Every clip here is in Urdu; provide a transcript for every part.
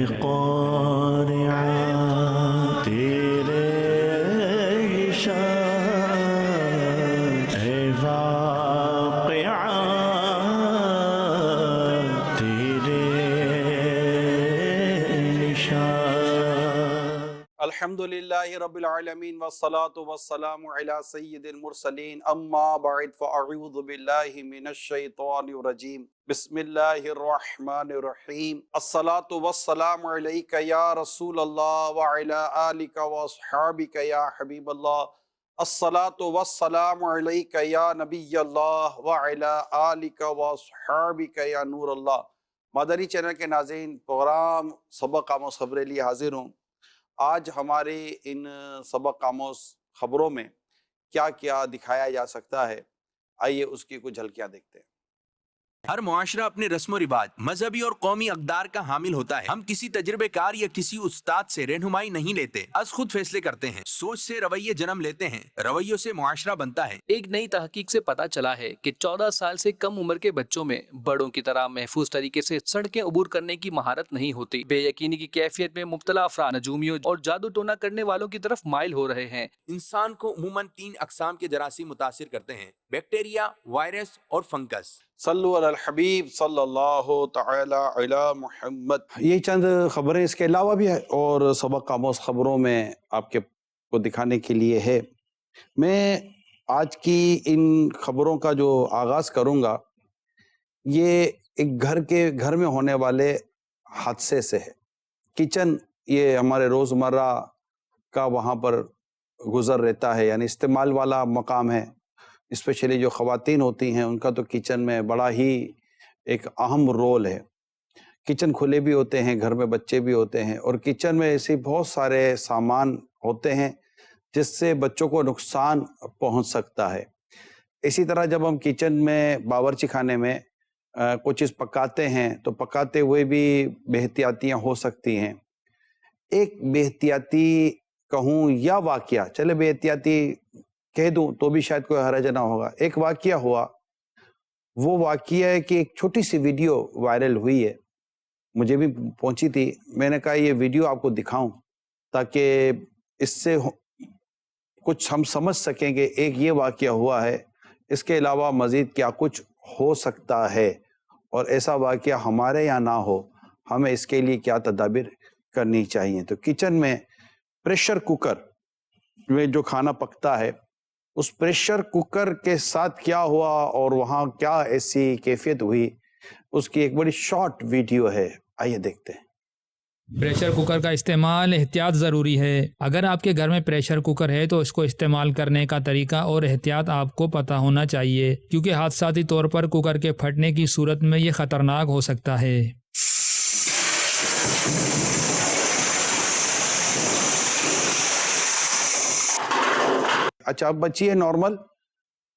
قارعہ تیرے نشان، اے واقعہ تیرے نشان۔ الحمدللہ رب العالمین والصلاة والسلام علی سید المرسلین، اما بعد فاعوذ باللہ من الشیطان الرجیم، بسم اللہ الرحمن الرحیم۔ الصلاة والسلام علیک یا رسول اللہ وعلی آلک واصحابک یا حبیب اللہ۔ الصلاة والسلام علیک یا نبی اللہ وعلی آلک واصحابک یا نور اللہ۔ مدنی چینل کے ناظرین، پروگرام سبق آموز خبریں لیے حاضر ہوں۔ آج ہمارے ان سبق آموز خبروں میں کیا کیا دکھایا جا سکتا ہے، آئیے اس کی کچھ جھلکیاں دیکھتے ہیں۔ ہر معاشرہ اپنے رسم و رواج، مذہبی اور قومی اقدار کا حامل ہوتا ہے۔ ہم کسی تجربے کار یا کسی استاد سے رہنمائی نہیں لیتے، از خود فیصلے کرتے ہیں۔ سوچ سے رویے جنم لیتے ہیں، رویوں سے معاشرہ بنتا ہے۔ ایک نئی تحقیق سے پتہ چلا ہے کہ 14 سال سے کم عمر کے بچوں میں بڑوں کی طرح محفوظ طریقے سے سڑکیں عبور کرنے کی مہارت نہیں ہوتی۔ بے یقینی کی کیفیت میں مبتلا افراد نجومیوں اور جادو ٹونا کرنے والوں کی طرف مائل ہو رہے ہیں۔ انسان کو عموماً 3 اقسام کے جراثیم متاثر کرتے ہیں: بیکٹیریا، وائرس اور فنگس۔ صلو علی الحبیب صلی اللہ تعالی علی محمد۔ یہ چند خبریں اس کے علاوہ بھی ہے اور سبق آموز خبروں میں آپ کو دکھانے کے لیے ہے۔ میں آج کی ان خبروں کا جو آغاز کروں گا، یہ ایک گھر میں ہونے والے حادثے سے ہے۔ کچن یہ ہمارے روزمرہ کا وہاں پر گزر رہتا ہے، یعنی استعمال والا مقام ہے۔ اسپیشلی جو خواتین ہوتی ہیں ان کا تو کچن میں بڑا ہی ایک اہم رول ہے۔ کچن کھلے بھی ہوتے ہیں، گھر میں بچے بھی ہوتے ہیں، اور کچن میں ایسے بہت سارے سامان ہوتے ہیں جس سے بچوں کو نقصان پہنچ سکتا ہے۔ اسی طرح جب ہم کچن میں باورچی خانے میں کوئی چیز پکاتے ہیں تو پکاتے ہوئے بھی بے احتیاطیاں ہو سکتی ہیں۔ ایک بے احتیاطی کہوں یا واقعہ، چلے بے احتیاطی کہہ دوں تو بھی شاید کوئی حرج نہ ہوگا، ایک واقعہ ہوا۔ وہ واقعہ ہے کہ ایک چھوٹی سی ویڈیو وائرل ہوئی ہے، مجھے بھی پہنچی تھی۔ میں نے کہا یہ ویڈیو آپ کو دکھاؤں تاکہ اس سے کچھ ہم سمجھ سکیں کہ ایک یہ واقعہ ہوا ہے، اس کے علاوہ مزید کیا کچھ ہو سکتا ہے، اور ایسا واقعہ ہمارے یہاں نہ ہو، ہمیں اس کے لیے کیا تدابیر کرنی چاہیے۔ تو کچن میں پریشر کوکر میں جو کھانا پکتا ہے، اس پریشر کوکر کے ساتھ کیا ہوا اور وہاں کیا ایسی کیفیت ہوئی، اس کی ایک بڑی شارٹ ویڈیو ہے، آئیے دیکھتے ہیں۔ پریشر کوکر کا استعمال احتیاط ضروری ہے۔ اگر آپ کے گھر میں پریشر کوکر ہے تو اس کو استعمال کرنے کا طریقہ اور احتیاط آپ کو پتہ ہونا چاہیے، کیونکہ حادثاتی طور پر کوکر کے پھٹنے کی صورت میں یہ خطرناک ہو سکتا ہے۔ اچھا، اب بچی ہے نارمل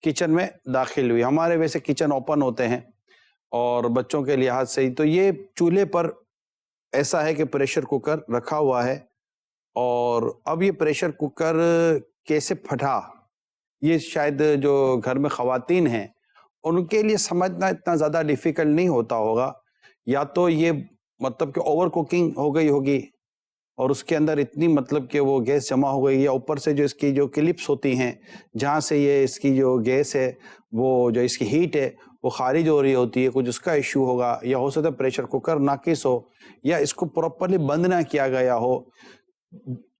کچن میں داخل ہوئی۔ ہمارے ویسے کچن اوپن ہوتے ہیں اور بچوں کے لحاظ سے ہی، تو یہ چولہے پر ایسا ہے کہ پریشر کوکر رکھا ہوا ہے، اور اب یہ پریشر کوکر کیسے پھٹا، یہ شاید جو گھر میں خواتین ہیں ان کے لیے سمجھنا اتنا زیادہ ڈیفیکلٹ نہیں ہوتا ہوگا۔ یا تو یہ مطلب کہ اوور کوکنگ ہو گئی ہوگی اور اس کے اندر اتنی مطلب کہ وہ گیس جمع ہو گئی، یا اوپر سے جو اس کی جو کلپس ہوتی ہیں جہاں سے یہ اس کی جو گیس ہے، وہ جو اس کی ہیٹ ہے وہ خارج ہو رہی ہوتی ہے، کچھ اس کا ایشو ہوگا، یا ہو سکتا ہے پریشر کوکر ناقص ہو، یا اس کو پراپرلی بند نہ کیا گیا ہو۔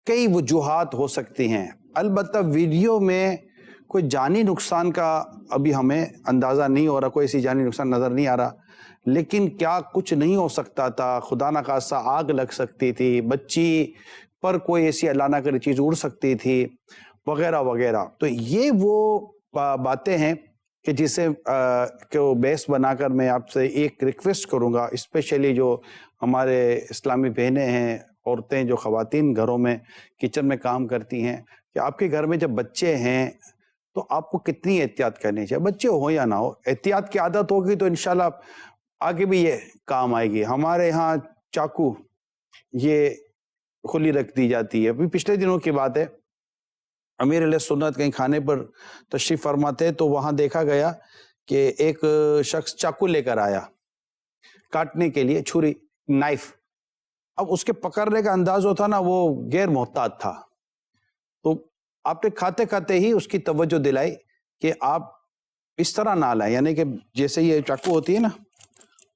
کئی وجوہات ہو سکتی ہیں۔ البتہ ویڈیو میں کوئی جانی نقصان کا ابھی ہمیں اندازہ نہیں ہو رہا، کوئی ایسی جانی نقصان نظر نہیں آ رہا، لیکن کیا کچھ نہیں ہو سکتا تھا؟ خدا نخواستہ آگ لگ سکتی تھی، بچی پر کوئی ایسی اللہ نہ کرے چیز اڑ سکتی تھی، وغیرہ وغیرہ۔ تو یہ وہ باتیں ہیں کہ جسے بیس بنا کر میں آپ سے ایک ریکویسٹ کروں گا، اسپیشلی جو ہمارے اسلامی بہنیں ہیں، عورتیں جو خواتین گھروں میں کچن میں کام کرتی ہیں، کہ آپ کے گھر میں جب بچے ہیں تو آپ کو کتنی احتیاط کرنی چاہیے، بچے ہو یا نہ ہو۔ احتیاط کی عادت ہوگی تو انشاءاللہ آگے بھی یہ کام آئے گی۔ ہمارے ہاں چاقو یہ کھلی رکھ دی جاتی ہے۔ ابھی پچھلے دنوں کی بات ہے، امیر علیہ سنت کہیں کھانے پر تشریف فرماتے تو وہاں دیکھا گیا کہ ایک شخص چاقو لے کر آیا کاٹنے کے لیے، چھری، نائف۔ اب اس کے پکڑنے کا انداز جو تھا نا وہ غیر محتاط تھا، تو آپ نے کھاتے کھاتے ہی اس کی توجہ دلائی کہ آپ اس طرح نہ لائیں، یعنی کہ جیسے یہ چاقو ہوتی ہے نا،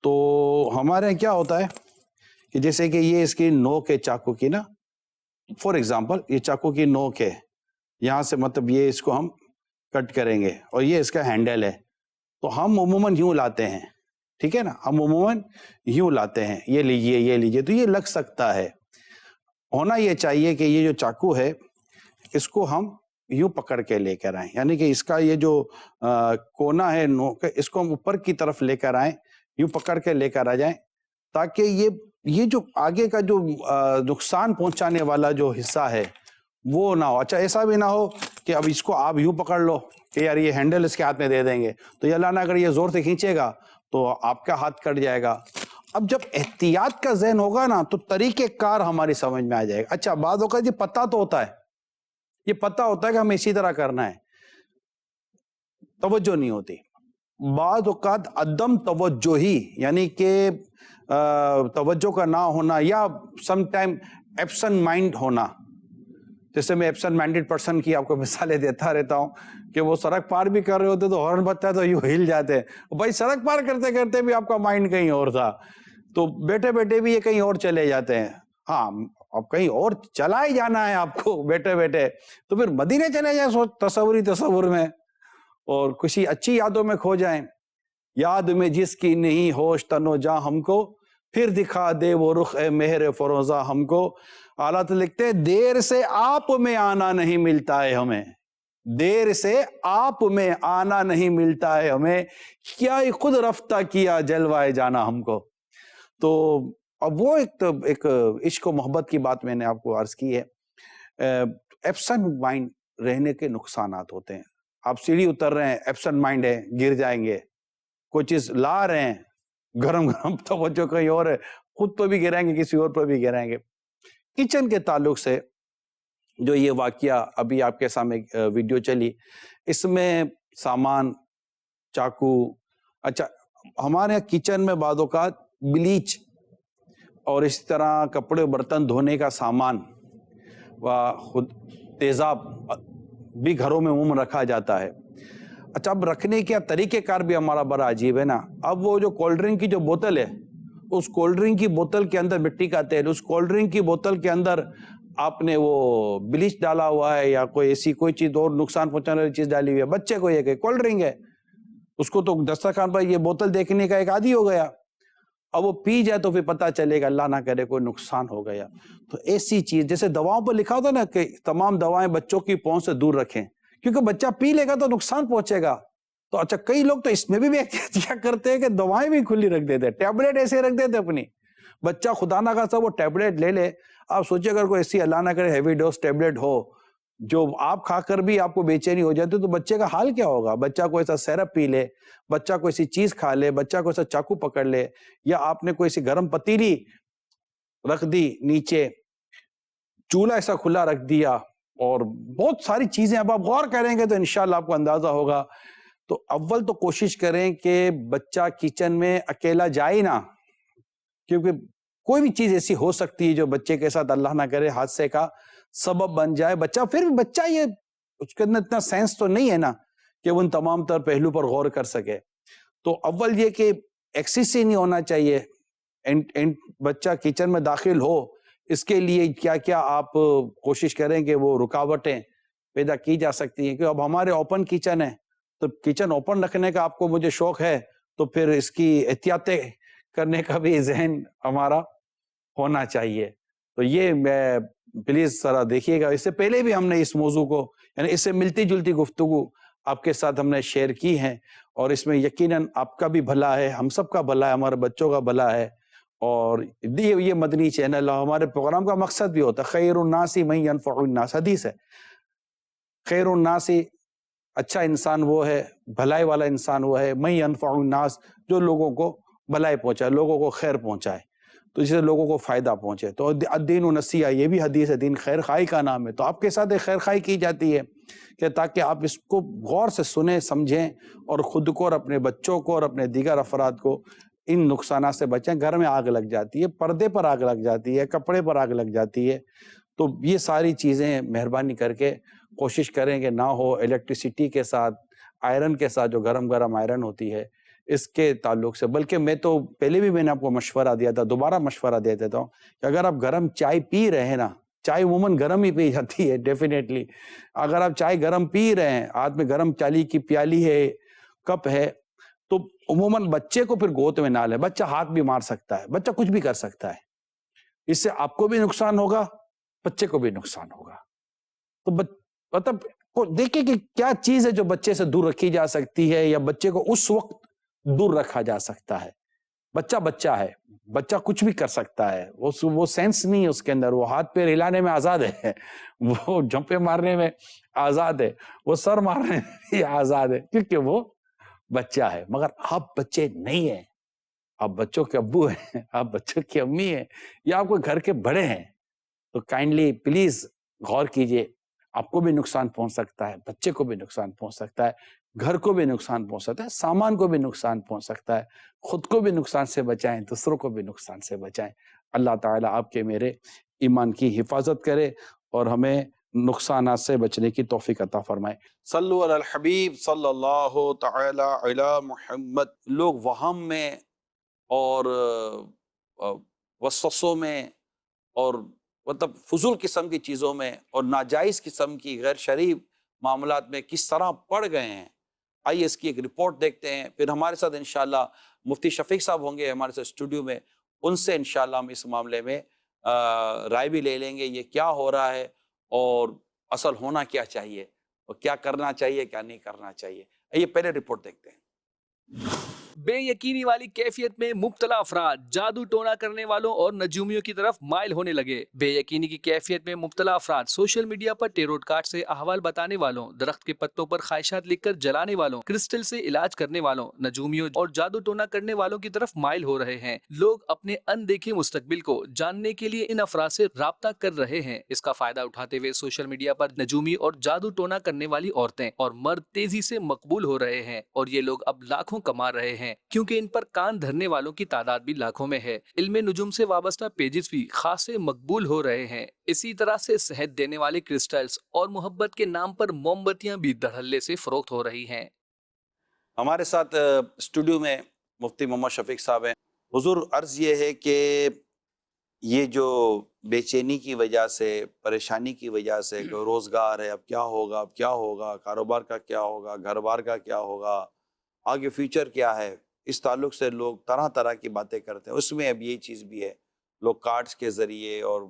تو ہمارے یہاں کیا ہوتا ہے کہ جیسے کہ یہ اس کی نوک ہے چاقو کی نا، فار ایگزامپل یہ چاقو کی نوک ہے، یہاں سے مطلب یہ اس کو ہم کٹ کریں گے اور یہ اس کا ہینڈل ہے، تو ہم عموماً یوں لاتے ہیں، ٹھیک ہے نا، ہم عموماً یوں لاتے ہیں، یہ لیجئے، تو یہ لگ سکتا ہے۔ ہونا یہ چاہیے کہ یہ جو چاقو ہے اس کو ہم یوں پکڑ کے لے کر آئیں، یعنی کہ اس کا یہ جو کونا ہے نوک، اس کو ہم اوپر کی طرف لے کر آئیں، یوں پکڑ کے لے کر آ جائیں، تاکہ یہ جو آگے کا جو نقصان پہنچانے والا جو حصہ ہے وہ نہ ہو۔ اچھا ایسا بھی نہ ہو کہ اب اس کو آپ یوں پکڑ لو کہ یار یہ ہینڈل اس کے ہاتھ میں دے دیں گے، تو یہ اللہ نہ اگر یہ زور سے کھینچے گا تو آپ کا ہاتھ کٹ جائے گا۔ اب جب احتیاط کا ذہن ہوگا نا تو طریقہ کار ہماری سمجھ میں آ جائے گا۔ اچھا بعض اوقات یہ پتہ تو ہوتا ہے، یہ پتہ ہوتا ہے کہ ہمیں اسی طرح کرنا ہے، توجہ نہیں ہوتی۔ بعض اوقات عدم توجہ ہی، یعنی کہ توجہ کا نہ ہونا، یا سم ٹائم ایبسنٹ مائنڈ ہونا، جیسے میں ایبسنٹ مائنڈڈ پرسن کی آپ کو مثالیں دیتا رہتا ہوں کہ وہ سڑک پار بھی کر رہے ہوتے تو ہارن بجتا ہے تو یوں ہل جاتے ہیں، بھائی سڑک پار کرتے کرتے بھی آپ کا مائنڈ کہیں اور تھا، تو بیٹھے بیٹھے بھی یہ کہیں اور چلے جاتے ہیں۔ ہاں اب کہیں اور چلا ہی جانا ہے آپ کو بیٹھے بیٹھے، تو پھر مدینے چلے جائیں تصور میں، اور کسی اچھی یادوں میں کھو جائیں۔ یاد میں جس کی نہیں ہوش تنو جاں ہم کو، پھر دکھا دے وہ رخ اے مہر فروزہ ہم کو۔ حالات لکھتے ہیں دیر سے آپ میں آنا نہیں ملتا ہے ہمیں، دیر سے آپ میں آنا نہیں ملتا ہے ہمیں، کیا خود رفتہ کیا جلوائے جانا ہم کو۔ تو اب وہ ایک عشق و محبت کی بات میں نے آپ کو عرض کی ہے۔ ایبسنٹ مائنڈ رہنے کے نقصانات ہوتے ہیں۔ آپ سیڑھی اتر رہے ہیں، ایبسنٹ مائنڈ ہے، گر جائیں گے۔ کوئی چیز لا رہے ہیں، گرم توجہ کہیں اور ہے، خود تو بھی گرائیں گے، کسی اور پہ بھی گرائیں گے۔ کچن کے تعلق سے جو یہ واقعہ ابھی آپ کے سامنے ویڈیو چلی، اس میں سامان، چاقو، اچھا ہمارے یہاں کچن میں بعض اوقات بلیچ اور اس طرح کپڑے برتن دھونے کا سامان و خود تیزاب بھی گھروں میں عموماً رکھا جاتا ہے۔ اچھا اب رکھنے کا طریقہ کار بھی ہمارا بڑا عجیب ہے نا۔ اب وہ جو کولڈ ڈرنک کی جو بوتل ہے، اس کولڈ ڈرنک کی بوتل کے اندر مٹی کا تیل، اس کولڈ ڈرنک کی بوتل کے اندر آپ نے وہ بلیچ ڈالا ہوا ہے یا کوئی ایسی کوئی چیز اور نقصان پہنچانے والی چیز ڈالی ہوئی ہے۔ بچے کو یہ کہ کولڈ ڈرنک ہے، اس کو تو دسترخوان پر یہ بوتل دیکھنے کا ایک عادی ہو گیا، اب وہ پی جائے تو پھر پتہ چلے گا اللہ نہ کرے کوئی نقصان ہو گیا۔ تو ایسی چیز جیسے دواؤں پر لکھا ہوتا نا کہ تمام دوائیں بچوں کی پہنچ سے دور رکھیں، کیونکہ بچہ پی لے گا تو نقصان پہنچے گا۔ تو اچھا کئی لوگ تو اس میں بھی احتیاط کرتے ہیں کہ دوائیں بھی کھلی رکھ دیتے، ٹیبلٹ ایسے رکھ دیتے اپنی، بچہ خدا نہ خاصا وہ ٹیبلٹ لے لے۔ آپ سوچیں اگر کوئی ایسی اللہ نہ کرے ہیوی ڈوز ٹیبلٹ ہو جو آپ کھا کر بھی آپ کو بے چینی ہو جاتی تو بچے کا حال کیا ہوگا؟ بچہ کوئی ایسا سیرپ پی لے، بچہ کوئی ایسی چیز کھا لے، بچہ کوئی ایسا چاقو پکڑ لے، یا آپ نے کوئی ایسی گرم پتیلی رکھ دی نیچے، چولہا ایسا کھلا رکھ دیا، اور بہت ساری چیزیں اب آپ غور کریں گے تو انشاءاللہ آپ کو اندازہ ہوگا۔ تو اول تو کوشش کریں کہ بچہ کچن میں اکیلا جائے نہ، کیونکہ کوئی بھی چیز ایسی ہو سکتی ہے جو بچے کے ساتھ اللہ نہ کرے حادثے کا سبب بن جائے۔ بچہ پھر بھی بچہ، یہ اس کے اندر اتنا سینس تو نہیں ہے نا کہ وہ ان تمام تر پہلو پر غور کر سکے۔ تو اول یہ کہ ایکسیس ہی نہیں ہونا چاہیے، بچہ کچن میں داخل ہو اس کے لیے کیا کیا آپ کوشش کریں کہ وہ رکاوٹیں پیدا کی جا سکتی ہیں۔ کہ اب ہمارے اوپن کچن ہے تو کچن اوپن رکھنے کا آپ کو مجھے شوق ہے، تو پھر اس کی احتیاطیں کرنے کا بھی ذہن ہمارا ہونا چاہیے۔ تو یہ میں پلیز ذرا دیکھیے گا، اس سے پہلے بھی ہم نے اس موضوع کو، یعنی اس سے ملتی جلتی گفتگو آپ کے ساتھ ہم نے شیئر کی ہے، اور اس میں یقیناً آپ کا بھی بھلا ہے، ہم سب کا بھلا ہے، ہمارے بچوں کا بھلا ہے۔ اور یہ مدنی چینل ہمارے پروگرام کا مقصد بھی ہوتا ہے خیر الناس من ینفع الناس، حدیث ہے خیر الناس، اچھا انسان وہ ہے، بھلائی والا انسان وہ ہے، من ینفع الناس، جو لوگوں کو بھلائی پہنچائے، لوگوں کو خیر پہنچائے، تو جس سے لوگوں کو فائدہ پہنچے۔ تو الدین نصیحہ، یہ بھی حدیث ہے، دین خیر خواہی کا نام ہے۔ تو آپ کے ساتھ ایک خیر خواہی کی جاتی ہے کہ تاکہ آپ اس کو غور سے سنیں، سمجھیں، اور خود کو اور اپنے بچوں کو اور اپنے دیگر افراد کو ان نقصانات سے بچیں. گھر میں آگ لگ جاتی ہے, پردے پر آگ لگ جاتی ہے, کپڑے پر آگ لگ جاتی ہے, تو یہ ساری چیزیں مہربانی کر کے کوشش کریں کہ نہ ہو. الیکٹریسٹی کے ساتھ, آئرن کے ساتھ, جو گرم گرم آئرن ہوتی ہے اس کے تعلق سے, بلکہ میں تو پہلے بھی میں نے آپ کو مشورہ دیا تھا, دوبارہ مشورہ دے دیتا ہوں کہ اگر آپ گرم چائے پی رہے ہیں نا, چائے عموماً گرم ہی پی جاتی ہے ڈیفینیٹلی, اگر آپ چائے گرم پی رہے ہیں, ہاتھ میں گرم چالی کی پیالی ہے, کپ ہے, تو عموماً بچے کو پھر گود میں نہ لیں. بچہ ہاتھ بھی مار سکتا ہے, بچہ کچھ بھی کر سکتا ہے, اس سے آپ کو بھی نقصان ہوگا, بچے کو بھی نقصان ہوگا. تو مطلب دیکھیں کہ کیا چیز ہے جو بچے سے دور رکھی جا سکتی ہے, یا بچے کو اس وقت دور رکھا جا سکتا ہے. بچہ بچہ ہے, بچہ کچھ بھی کر سکتا ہے, وہ سینس نہیں ہے اس کے اندر, وہ ہاتھ پیر ہلانے میں آزاد ہے, وہ جھمپے مارنے میں آزاد ہے, وہ سر مارنے میں بھی آزاد ہے, کیونکہ وہ بچہ ہے. مگر آپ بچے نہیں ہیں, آپ بچوں کے ابو ہیں, آپ بچوں کی امی ہیں, یا آپ کو گھر کے بڑے ہیں, تو کائنڈلی پلیز غور کیجئے. آپ کو بھی نقصان پہنچ سکتا ہے, بچے کو بھی نقصان پہنچ سکتا ہے, گھر کو بھی نقصان پہنچ سکتا ہے, سامان کو بھی نقصان پہنچ سکتا ہے. خود کو بھی نقصان سے بچائیں, دوسروں کو بھی نقصان سے بچائیں. اللہ تعالیٰ آپ کے میرے ایمان کی حفاظت کرے اور ہمیں نقصانات سے بچنے کی توفیق عطا فرمائے. صلو علی الحبیب صلی اللہ تعالی علی محمد. لوگ وہم میں اور وسوسوں میں اور مطلب فضول قسم کی چیزوں میں اور ناجائز قسم کی غیر شرعی معاملات میں کس طرح پڑ گئے ہیں. آئیے اس کی ایک رپورٹ دیکھتے ہیں, پھر ہمارے ساتھ انشاءاللہ مفتی شفیق صاحب ہوں گے ہمارے ساتھ اسٹوڈیو میں, ان سے انشاءاللہ ہم اس معاملے میں رائے بھی لے لیں گے, یہ کیا ہو رہا ہے اور اصل ہونا کیا چاہیے, اور کیا کرنا چاہیے کیا نہیں کرنا چاہیے. آئیے پہلے رپورٹ دیکھتے ہیں. بے یقینی والی کیفیت میں مبتلا افراد جادو ٹونا کرنے والوں اور نجومیوں کی طرف مائل ہونے لگے. بے یقینی کی کیفیت میں مبتلا افراد سوشل میڈیا پر ٹیروٹ کارڈ سے احوال بتانے والوں, درخت کے پتوں پر خواہشات لکھ کر جلانے والوں, کرسٹل سے علاج کرنے والوں, نجومیوں اور جادو ٹونا کرنے والوں کی طرف مائل ہو رہے ہیں. لوگ اپنے ان دیکھے مستقبل کو جاننے کے لیے ان افراد سے رابطہ کر رہے ہیں. اس کا فائدہ اٹھاتے ہوئے سوشل میڈیا پر نجومی اور جادو ٹونا کرنے والی عورتیں اور مرد تیزی سے مقبول ہو رہے ہیں, اور یہ لوگ اب لاکھوں کما رہے ہیں کیونکہ ان پر کان دھرنے والوں کی تعداد بھی لاکھوں میں ہے. علم نجوم سے وابستہ پیجز بھی خاصے مقبول ہو رہے ہیں. اسی طرح سے صحت دینے والے کرسٹلز اور محبت کے نام پر موم بتیاں بھی دھڑلے سے فروخت ہو رہی ہیں. ہمارے ساتھ اسٹوڈیو میں مفتی محمد شفیق صاحب ہیں. حضور عرض یہ ہے کہ یہ جو بے چینی کی وجہ سے, پریشانی کی وجہ سے, کہ روزگار ہے, اب کیا ہوگا, اب کیا ہوگا, کاروبار کا کیا ہوگا, گھر بار کا کیا ہوگا, آگے فیوچر کیا ہے, اس تعلق سے لوگ طرح طرح کی باتیں کرتے ہیں. اس میں اب یہ چیز بھی ہے, لوگ کارڈز کے ذریعے اور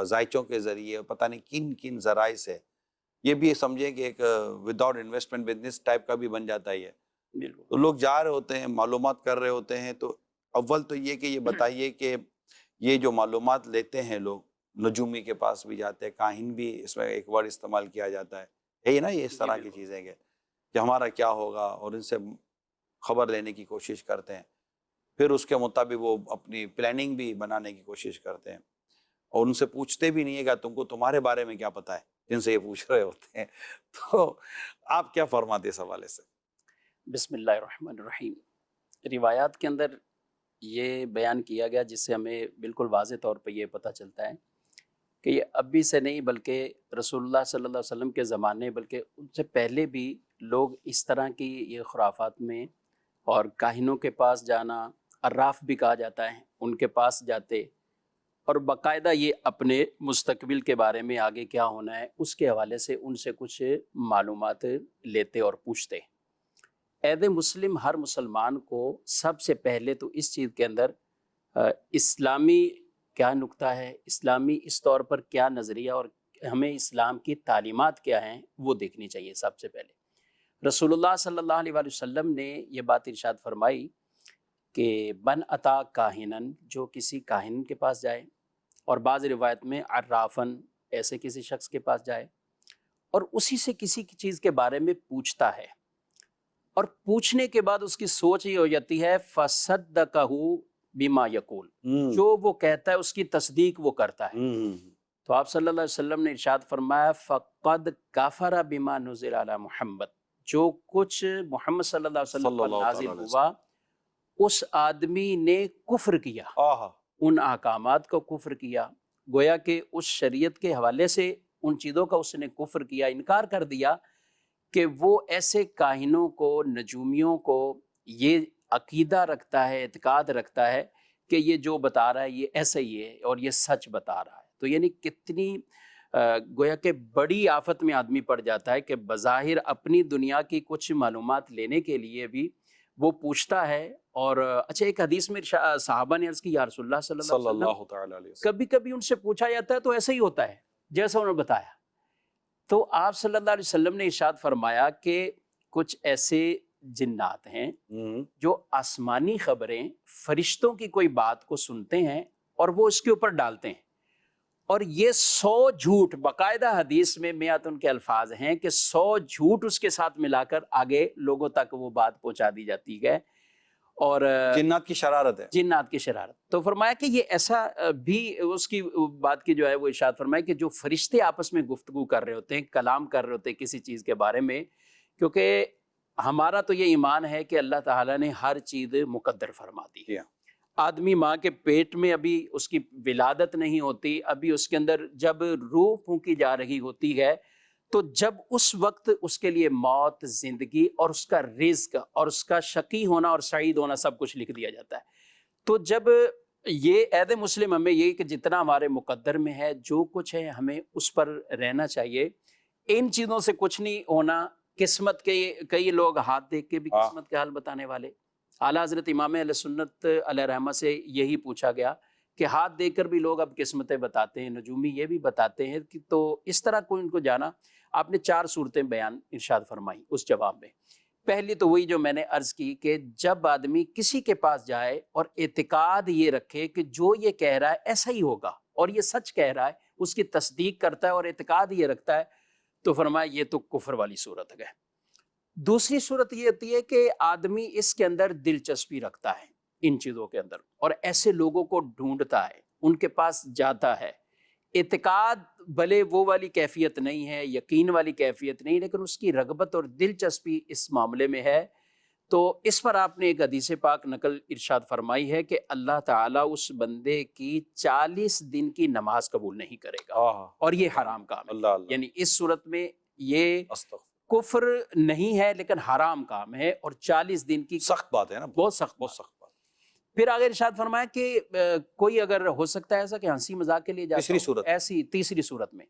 ذائچوں کے ذریعے پتہ نہیں کن کن ذرائع سے, یہ بھی سمجھیں کہ ایک وداؤٹ انویسٹمنٹ بزنس ٹائپ کا بھی بن جاتا ہے. تو لوگ جا رہے ہوتے ہیں, معلومات کر رہے ہوتے ہیں. تو اول تو یہ کہ یہ بتائیے کہ یہ جو معلومات لیتے ہیں لوگ, نجومی کے پاس بھی جاتے ہیں, کاہن بھی اس میں ایک ورڈ استعمال کیا جاتا ہے نا, یہ اس طرح کی چیزیں کہ ہمارا کیا ہوگا, اور ان سے خبر لینے کی کوشش کرتے ہیں. پھر اس کے مطابق وہ اپنی پلاننگ بھی بنانے کی کوشش کرتے ہیں, اور ان سے پوچھتے بھی نہیں ہے کہ تم کو تمہارے بارے میں کیا پتہ ہے, جن سے یہ پوچھ رہے ہوتے ہیں. تو آپ کیا فرماتے ہیں اس حوالے سے؟ بسم اللہ الرحمن الرحیم. روایات کے اندر یہ بیان کیا گیا جس سے ہمیں بالکل واضح طور پہ یہ پتہ چلتا ہے کہ یہ ابھی سے نہیں بلکہ رسول اللہ صلی اللہ علیہ وسلم کے زمانے, بلکہ ان سے پہلے بھی لوگ اس طرح کی یہ خرافات میں اور کاہنوں کے پاس جانا, عراف بھی کہا جاتا ہے, ان کے پاس جاتے اور باقاعدہ یہ اپنے مستقبل کے بارے میں آگے کیا ہونا ہے اس کے حوالے سے ان سے کچھ معلومات لیتے اور پوچھتے. عہد مسلم ہر مسلمان کو سب سے پہلے تو اس چیز کے اندر اسلامی کیا نقطہ ہے, اسلامی اس طور پر کیا نظریہ اور ہمیں اسلام کی تعلیمات کیا ہیں وہ دیکھنی چاہیے. سب سے پہلے رسول اللہ صلی اللہ علیہ وسلم نے یہ بات ارشاد فرمائی کہ من اتا کاہنن, جو کسی کاہن کے پاس جائے, اور بعض روایت میں عرافن, ایسے کسی شخص کے پاس جائے اور اسی سے کسی کی چیز کے بارے میں پوچھتا ہے, اور پوچھنے کے بعد اس کی سوچ یہ ہو جاتی ہے فصدقہ بما یقول, جو وہ کہتا ہے اس کی تصدیق وہ کرتا ہے. تو آپ صلی اللہ علیہ وسلم نے ارشاد فرمایا فقد کفر بما نزل علی محمد, جو کچھ محمد صلی اللہ علیہ وسلم پر نازل ہوا اس آدمی نے کفر کیا، آہا ان احکامات کو کفر کیا، گویا کہ اس شریعت کے حوالے سے ان چیزوں کا اس نے کفر کیا، انکار کر دیا کہ وہ ایسے کاہنوں کو، نجومیوں کو یہ عقیدہ رکھتا ہے، اعتقاد رکھتا ہے کہ یہ جو بتا رہا ہے یہ ایسا ہی ہے اور یہ سچ بتا رہا ہے۔ تو یعنی کتنی گویا کہ بڑی آفت میں آدمی پڑ جاتا ہے کہ بظاہر اپنی دنیا کی کچھ معلومات لینے کے لیے بھی وہ پوچھتا ہے۔ اور اچھا، ایک حدیث میں صحابہ نے عرض کی، یا رسول اللہ صلی صلی اللہ علیہ اللہ تعالی علیہ وسلم، کبھی کبھی ان سے پوچھا جاتا ہے تو ایسا ہی ہوتا ہے جیسا انہوں نے بتایا۔ تو آپ صلی اللہ علیہ وسلم نے ارشاد فرمایا کہ کچھ ایسے جنات ہیں جو آسمانی خبریں، فرشتوں کی کوئی بات کو سنتے ہیں اور وہ اس کے اوپر ڈالتے ہیں، اور یہ 100 جھوٹ، باقاعدہ حدیث میں میات ان کے الفاظ ہیں کہ 100 جھوٹ اس کے ساتھ ملا کر آگے لوگوں تک وہ بات پہنچا دی جاتی ہے، اور جنات کی شرارت ہے۔ جنات کی شرارت۔ تو فرمایا کہ یہ ایسا بھی اس کی بات کی جو ہے وہ ارشاد فرمایا کہ جو فرشتے آپس میں گفتگو کر رہے ہوتے ہیں، کلام کر رہے ہوتے ہیں کسی چیز کے بارے میں، کیونکہ ہمارا تو یہ ایمان ہے کہ اللہ تعالیٰ نے ہر چیز مقدر فرما دی ہے۔ آدمی ماں کے پیٹ میں ابھی اس کی ولادت نہیں ہوتی، ابھی اس کے اندر جب روح پھونکی جا رہی ہوتی ہے، تو جب اس وقت اس کے لیے موت، زندگی اور اس کا رزق اور اس کا شقی ہونا اور سعید ہونا سب کچھ لکھ دیا جاتا ہے۔ تو جب یہ عہد مسلم ہمیں یہ کہ جتنا ہمارے مقدر میں ہے، جو کچھ ہے ہمیں اس پر رہنا چاہیے، ان چیزوں سے کچھ نہیں ہونا۔ قسمت کے کئی لوگ ہاتھ دیکھ کے بھی قسمت کے حال بتانے والے، اعلیٰ حضرت امام اہل سنت علیہ رحمہ سے یہی پوچھا گیا کہ ہاتھ دیکھ کر بھی لوگ اب قسمتیں بتاتے ہیں، نجومی یہ بھی بتاتے ہیں کہ تو اس طرح کوئی ان کو جانا۔ آپ نے 4 صورتیں بیان ارشاد فرمائی اس جواب میں۔ پہلی تو وہی جو میں نے عرض کی کہ جب آدمی کسی کے پاس جائے اور اعتقاد یہ رکھے کہ جو یہ کہہ رہا ہے ایسا ہی ہوگا اور یہ سچ کہہ رہا ہے، اس کی تصدیق کرتا ہے اور اعتقاد یہ رکھتا ہے، تو فرمایا یہ تو کفر والی صورت ہے۔ دوسری صورت یہ ہوتی ہے کہ آدمی اس کے اندر دلچسپی رکھتا ہے، ان چیزوں کے اندر، اور ایسے لوگوں کو ڈھونڈتا ہے، ان کے پاس جاتا ہے۔ اعتقاد بھلے وہ والی کیفیت نہیں ہے، یقین والی کیفیت نہیں، لیکن اس کی رغبت اور دلچسپی اس معاملے میں ہے۔ تو اس پر آپ نے ایک حدیث پاک نقل ارشاد فرمائی ہے کہ اللہ تعالیٰ اس بندے کی 40 دن کی نماز قبول نہیں کرے گا، اور یہ حرام کام ہے۔ اللہ اللہ، یعنی اس صورت میں یہ استغفر، کفر نہیں ہے لیکن حرام کام ہے، اور 40 دن کی سخت بات ہے نا، بہت سخت بہت سخت بات۔ پھر آگے ارشاد فرمایا کہ کوئی اگر ہو سکتا ہے ایسا کہ ہنسی مذاق کے لیے جاتا تیسری صورت، ایسی تیسری صورت میں،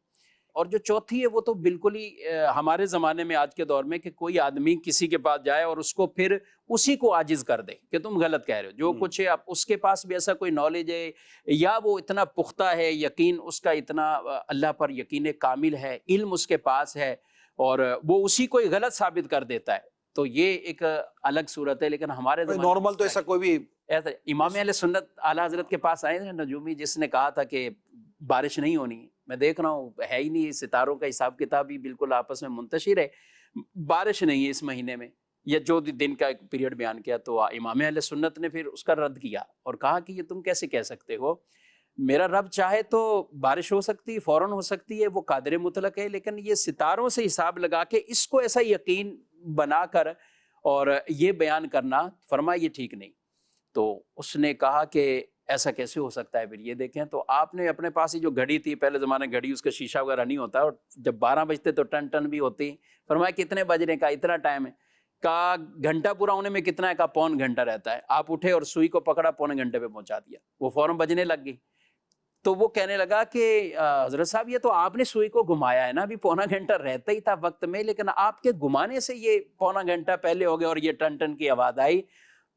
اور جو چوتھی ہے وہ تو بالکل ہی ہمارے زمانے میں آج کے دور میں کہ کوئی آدمی کسی کے پاس جائے اور اس کو پھر اسی کو عاجز کر دے کہ تم غلط کہہ رہے ہو، جو کچھ ہے اب اس کے پاس بھی ایسا کوئی نالج ہے یا وہ اتنا پختہ ہے، یقین اس کا اتنا اللہ پر یقین کامل ہے، علم اس کے پاس ہے، اور وہ اسی کو غلط ثابت کر دیتا ہے، تو یہ ایک الگ صورت ہے۔ لیکن ہمارے نارمل تو ایسا کوئی بھی ایسا امام اہل سنت اعلیٰ حضرت کے پاس آئے تھے نجومی، جس نے کہا تھا کہ بارش نہیں ہونی، میں دیکھ رہا ہوں ہے ہی نہیں، ستاروں کا حساب کتاب بھی بالکل آپس میں منتشر ہے، بارش نہیں ہے اس مہینے میں، یا جو دن کا ایک پیریڈ بیان کیا، تو امام اہل سنت نے پھر اس کا رد کیا اور کہا کہ یہ تم کیسے کہہ سکتے ہو، میرا رب چاہے تو بارش ہو سکتی ہے، فوراً ہو سکتی ہے، وہ قادر مطلق ہے، لیکن یہ ستاروں سے حساب لگا کے اس کو ایسا یقین بنا کر اور یہ بیان کرنا، فرمایا یہ ٹھیک نہیں۔ تو اس نے کہا کہ ایسا کیسے ہو سکتا ہے؟ پھر یہ دیکھیں تو آپ نے اپنے پاس ہی جو گھڑی تھی، پہلے زمانے گھڑی اس کا شیشہ وغیرہ نہیں ہوتا، اور جب 12 بجتے تو ٹن ٹن بھی ہوتی، فرمایا کتنے بجنے کا؟ اتنا ٹائم ہے۔ کہا گھنٹہ پورا ہونے میں کتنا ہے؟ کہا پون گھنٹہ رہتا ہے۔ آپ اٹھے اور سوئی کو پکڑا، پونے گھنٹے پہ پہنچا دیا، وہ فوراً بجنے لگ گئی۔ تو وہ کہنے لگا کہ حضرت صاحب یہ تو آپ نے سوئی کو گھمایا ہے نا، ابھی پونا گھنٹہ رہتا ہی تھا وقت میں، لیکن آپ کے گھمانے سے یہ پونا گھنٹہ پہلے ہو گیا اور یہ ٹن ٹن کی آواز آئی۔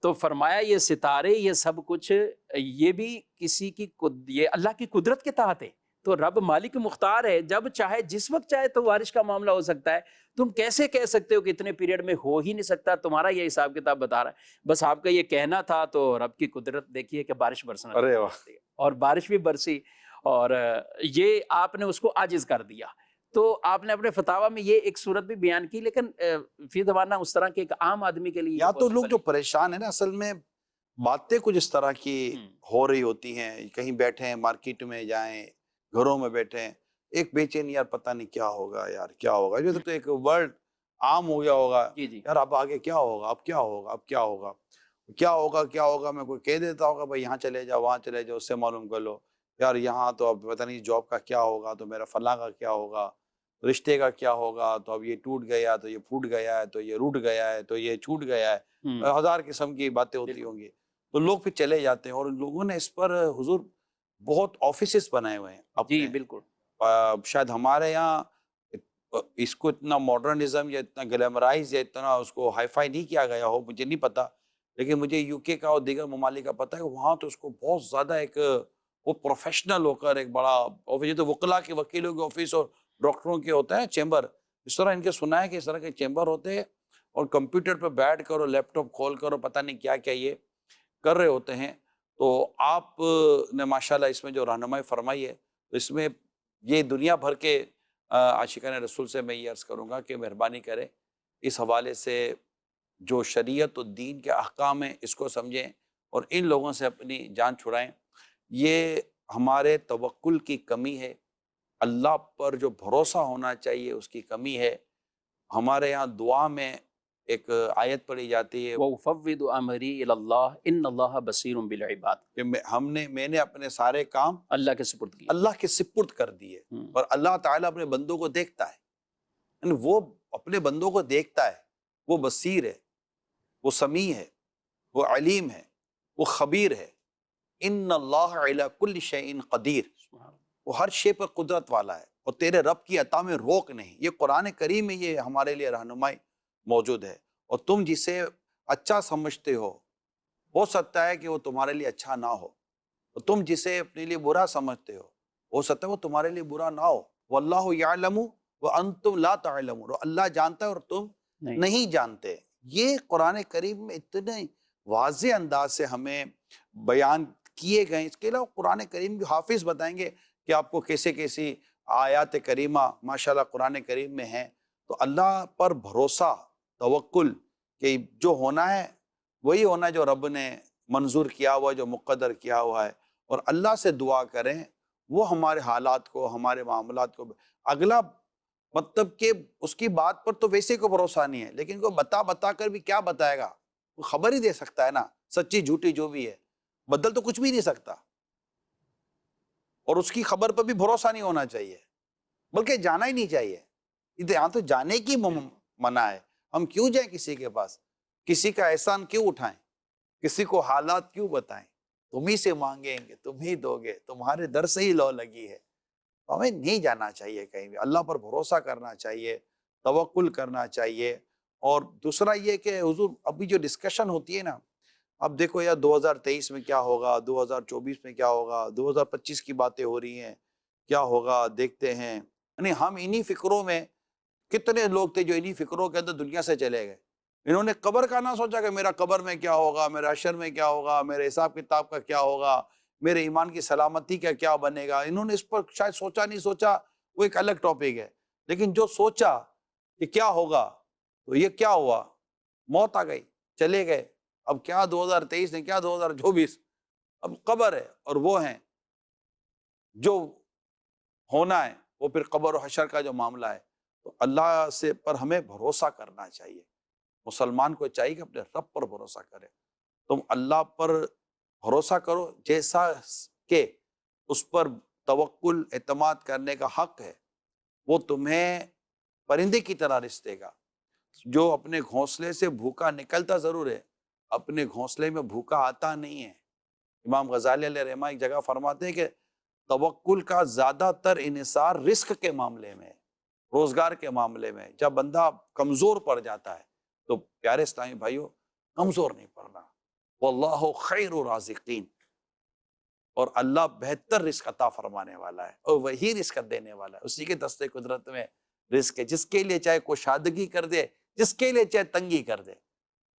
تو فرمایا یہ ستارے، یہ سب کچھ، یہ بھی کسی کی یہ اللہ کی قدرت کے تحت ہے، تو رب مالک مختار ہے، جب چاہے جس وقت چاہے تو بارش کا معاملہ ہو سکتا ہے۔ تم کیسے کہہ سکتے ہو کہ اتنے پیریڈ میں ہو ہی نہیں سکتا؟ تمہارا یہ حساب کتاب بتا رہا ہے، بس آپ کا یہ کہنا تھا۔ تو رب کی قدرت دیکھیے کہ بارش برسنا، ارے واہ، اور بارش بھی برسی، اور یہ آپ نے اس کو عاجز کر دیا۔ تو آپ نے اپنے فتاویٰ میں یہ ایک صورت بھی بیان کی، لیکن فی زمانہ اس طرح کے ایک عام آدمی کے لیے یا تو لوگ جو پریشان ہیں نا، اصل میں باتیں کچھ اس طرح کی ہو رہی ہوتی ہیں، کہیں بیٹھے ہیں، مارکیٹ میں جائیں، گھروں میں بیٹھے ہیں، ایک بے چینی، یار پتہ نہیں کیا ہوگا، یار کیا ہوگا، جو تو ایک ورڈ عام ہو گیا ہوگا، جی یار اب آگے کیا ہوگا، اب کیا ہوگا، اب کیا ہوگا۔ کیا ہوگا میں کوئی کہہ دیتا ہوگا بھائی یہاں چلے جاؤ وہاں چلے جاؤ، اس سے معلوم کر لو، یار یہاں تو اب پتہ نہیں جاب کا کیا ہوگا، تو میرا فلاں کا کیا ہوگا، رشتے کا کیا ہوگا، تو اب یہ ٹوٹ گیا، تو یہ پھوٹ گیا ہے، تو یہ روٹ گیا ہے، تو یہ چھوٹ گیا ہے، ہزار قسم کی باتیں ہوتی ہوں گی، تو لوگ پھر چلے جاتے ہیں۔ اور ان لوگوں نے اس پر حضور بہت آفیسز بنائے ہوئے ہیں جی اپنے، بالکل، شاید ہمارے یہاں اس کو اتنا ماڈرنزم یا اتنا گلیمرائز یا اتنا اس کو ہائی فائی نہیں کیا گیا ہو، مجھے نہیں پتا، لیکن مجھے یو کے کا اور دیگر ممالک کا پتہ ہے کہ وہاں تو اس کو بہت زیادہ ایک وہ پروفیشنل ہو کر ایک بڑا آفس، یہ تو وکلا کے وکیلوں کے آفس اور ڈاکٹروں کے ہوتا ہے چیمبر، اس طرح ان کے سنا ہے کہ اس طرح کے چیمبر ہوتے ہیں، اور کمپیوٹر پہ بیٹھ کر اور لیپ ٹاپ کھول کر اور پتہ نہیں کیا کیا یہ کر رہے ہوتے ہیں۔ تو آپ نے ماشاءاللہ اس میں جو رہنمائی فرمائی ہے، تو اس میں یہ دنیا بھر کے عاشقان رسول سے میں یہ عرض کروں گا کہ مہربانی کریں اس حوالے سے جو شریعت و دین کے احکام ہیں اس کو سمجھیں اور ان لوگوں سے اپنی جان چھڑائیں۔ یہ ہمارے توکل کی کمی ہے، اللہ پر جو بھروسہ ہونا چاہیے اس کی کمی ہے۔ ہمارے یہاں دعا میں ایک آیت پڑھی جاتی ہے وَأُفَوِّضُ أَمْرِي إِلَى اللَّهِ إِنَّ اللَّهَ بَصِيرٌ بِالْعِبَادِ، کہ میں نے اپنے سارے کام اللہ کے سپرد کیا۔ اللہ کے سپرد کر دیے، اور اللہ تعالیٰ اپنے بندوں کو دیکھتا ہے، یعنی وہ اپنے بندوں کو دیکھتا ہے، وہ بصیر ہے، وہ سمیع ہے، وہ علیم ہے، وہ خبیر ہے۔ ان اللہ علی کل شیء قدیر، وہ ہر شے پر قدرت والا ہے، اور تیرے رب کی عطا میں روک نہیں۔ یہ قرآن کریم میں یہ ہمارے لیے رہنمائی موجود ہے، اور تم جسے اچھا سمجھتے ہو سکتا ہے کہ وہ تمہارے لیے اچھا نہ ہو، اور تم جسے اپنے لیے برا سمجھتے ہو سکتا ہے وہ تمہارے لیے برا نہ ہو۔ واللہ یعلم وانتم لا تعلمون، اور اللہ جانتا ہے اور تم نہیں جانتے۔ یہ قرآن کریم میں اتنے واضح انداز سے ہمیں بیان کیے گئے۔ اس کے علاوہ قرآن کریم کے حافظ بتائیں گے کہ آپ کو کیسی آیات کریمہ ماشاءاللہ قرآن کریم میں ہیں۔ تو اللہ پر بھروسہ، توکل، کہ جو ہونا ہے وہی ہونا ہے جو رب نے منظور کیا ہوا ہے، جو مقدر کیا ہوا ہے، اور اللہ سے دعا کریں وہ ہمارے حالات کو، ہمارے معاملات کو، اگلا مطلب کہ اس کی بات پر تو ویسے کو بھروسہ نہیں ہے، لیکن کو بتا کر بھی کیا بتائے گا، وہ خبر ہی دے سکتا ہے نا، سچی جھوٹی جو بھی ہے، بدل تو کچھ بھی نہیں سکتا، اور اس کی خبر پر بھی بھروسہ نہیں ہونا چاہیے، بلکہ جانا ہی نہیں چاہیے۔ یہاں تو جانے کی منع ہے، ہم کیوں جائیں کسی کے پاس، کسی کا احسان کیوں اٹھائیں، کسی کو حالات کیوں بتائیں، تم ہی سے مانگیں گے تم ہی دو گے، تمہارے در سے ہی لو لگی ہے۔ ہمیں نہیں جانا چاہیے کہیں بھی، اللہ پر بھروسہ کرنا چاہیے، توکل کرنا چاہیے۔ اور دوسرا یہ کہ حضور ابھی جو ڈسکشن ہوتی ہے نا، اب دیکھو یار 2023 میں کیا ہوگا، 2024 میں کیا ہوگا، 2025 کی باتیں ہو رہی ہیں، کیا ہوگا دیکھتے ہیں، یعنی ہم انہی فکروں میں، کتنے لوگ تھے جو انہی فکروں کے اندر دنیا سے چلے گئے۔ انہوں نے قبر کا نہ سوچا کہ میرا قبر میں کیا ہوگا، میرا حشر میں کیا ہوگا، میرے حساب کتاب کا کیا ہوگا، میرے ایمان کی سلامتی کا کیا بنے گا، انہوں نے اس پر شاید سوچا نہیں سوچا، وہ ایک الگ ٹاپک ہے۔ لیکن جو سوچا کہ کیا ہوگا، تو یہ کیا ہوا، موت آ گئی، چلے گئے۔ اب کیا 2023 نے، کیا 2024، اب قبر ہے، اور وہ ہیں جو ہونا ہے، وہ پھر قبر و حشر کا جو معاملہ ہے۔ تو اللہ سے پر ہمیں بھروسہ کرنا چاہیے، مسلمان کو چاہیے کہ اپنے رب پر بھروسہ کرے۔ تم اللہ پر بھروسہ کرو، جیسا کہ اس پر توکل اعتماد کرنے کا حق ہے، وہ تمہیں پرندے کی طرح رزق دے گا۔ جو اپنے گھونسلے سے بھوکا نکلتا ضرور ہے، اپنے گھونسلے میں بھوکا آتا نہیں ہے۔ امام غزالی علیہ رحمہ ایک جگہ فرماتے ہیں کہ توکل کا زیادہ تر انحصار رزق کے معاملے میں، روزگار کے معاملے میں۔ جب بندہ کمزور پڑ جاتا ہے تو پیارے اسلامی بھائیوں، کمزور نہیں پڑنا، واللہ خیر الرازقین، اور اللہ بہتر رزق عطا فرمانے والا ہے، اور وہی رزق دینے والا ہے، اسی کے دستے قدرت میں رزق ہے۔ جس کے لیے چاہے کشادگی کر دے، جس کے لیے چاہے تنگی کر دے،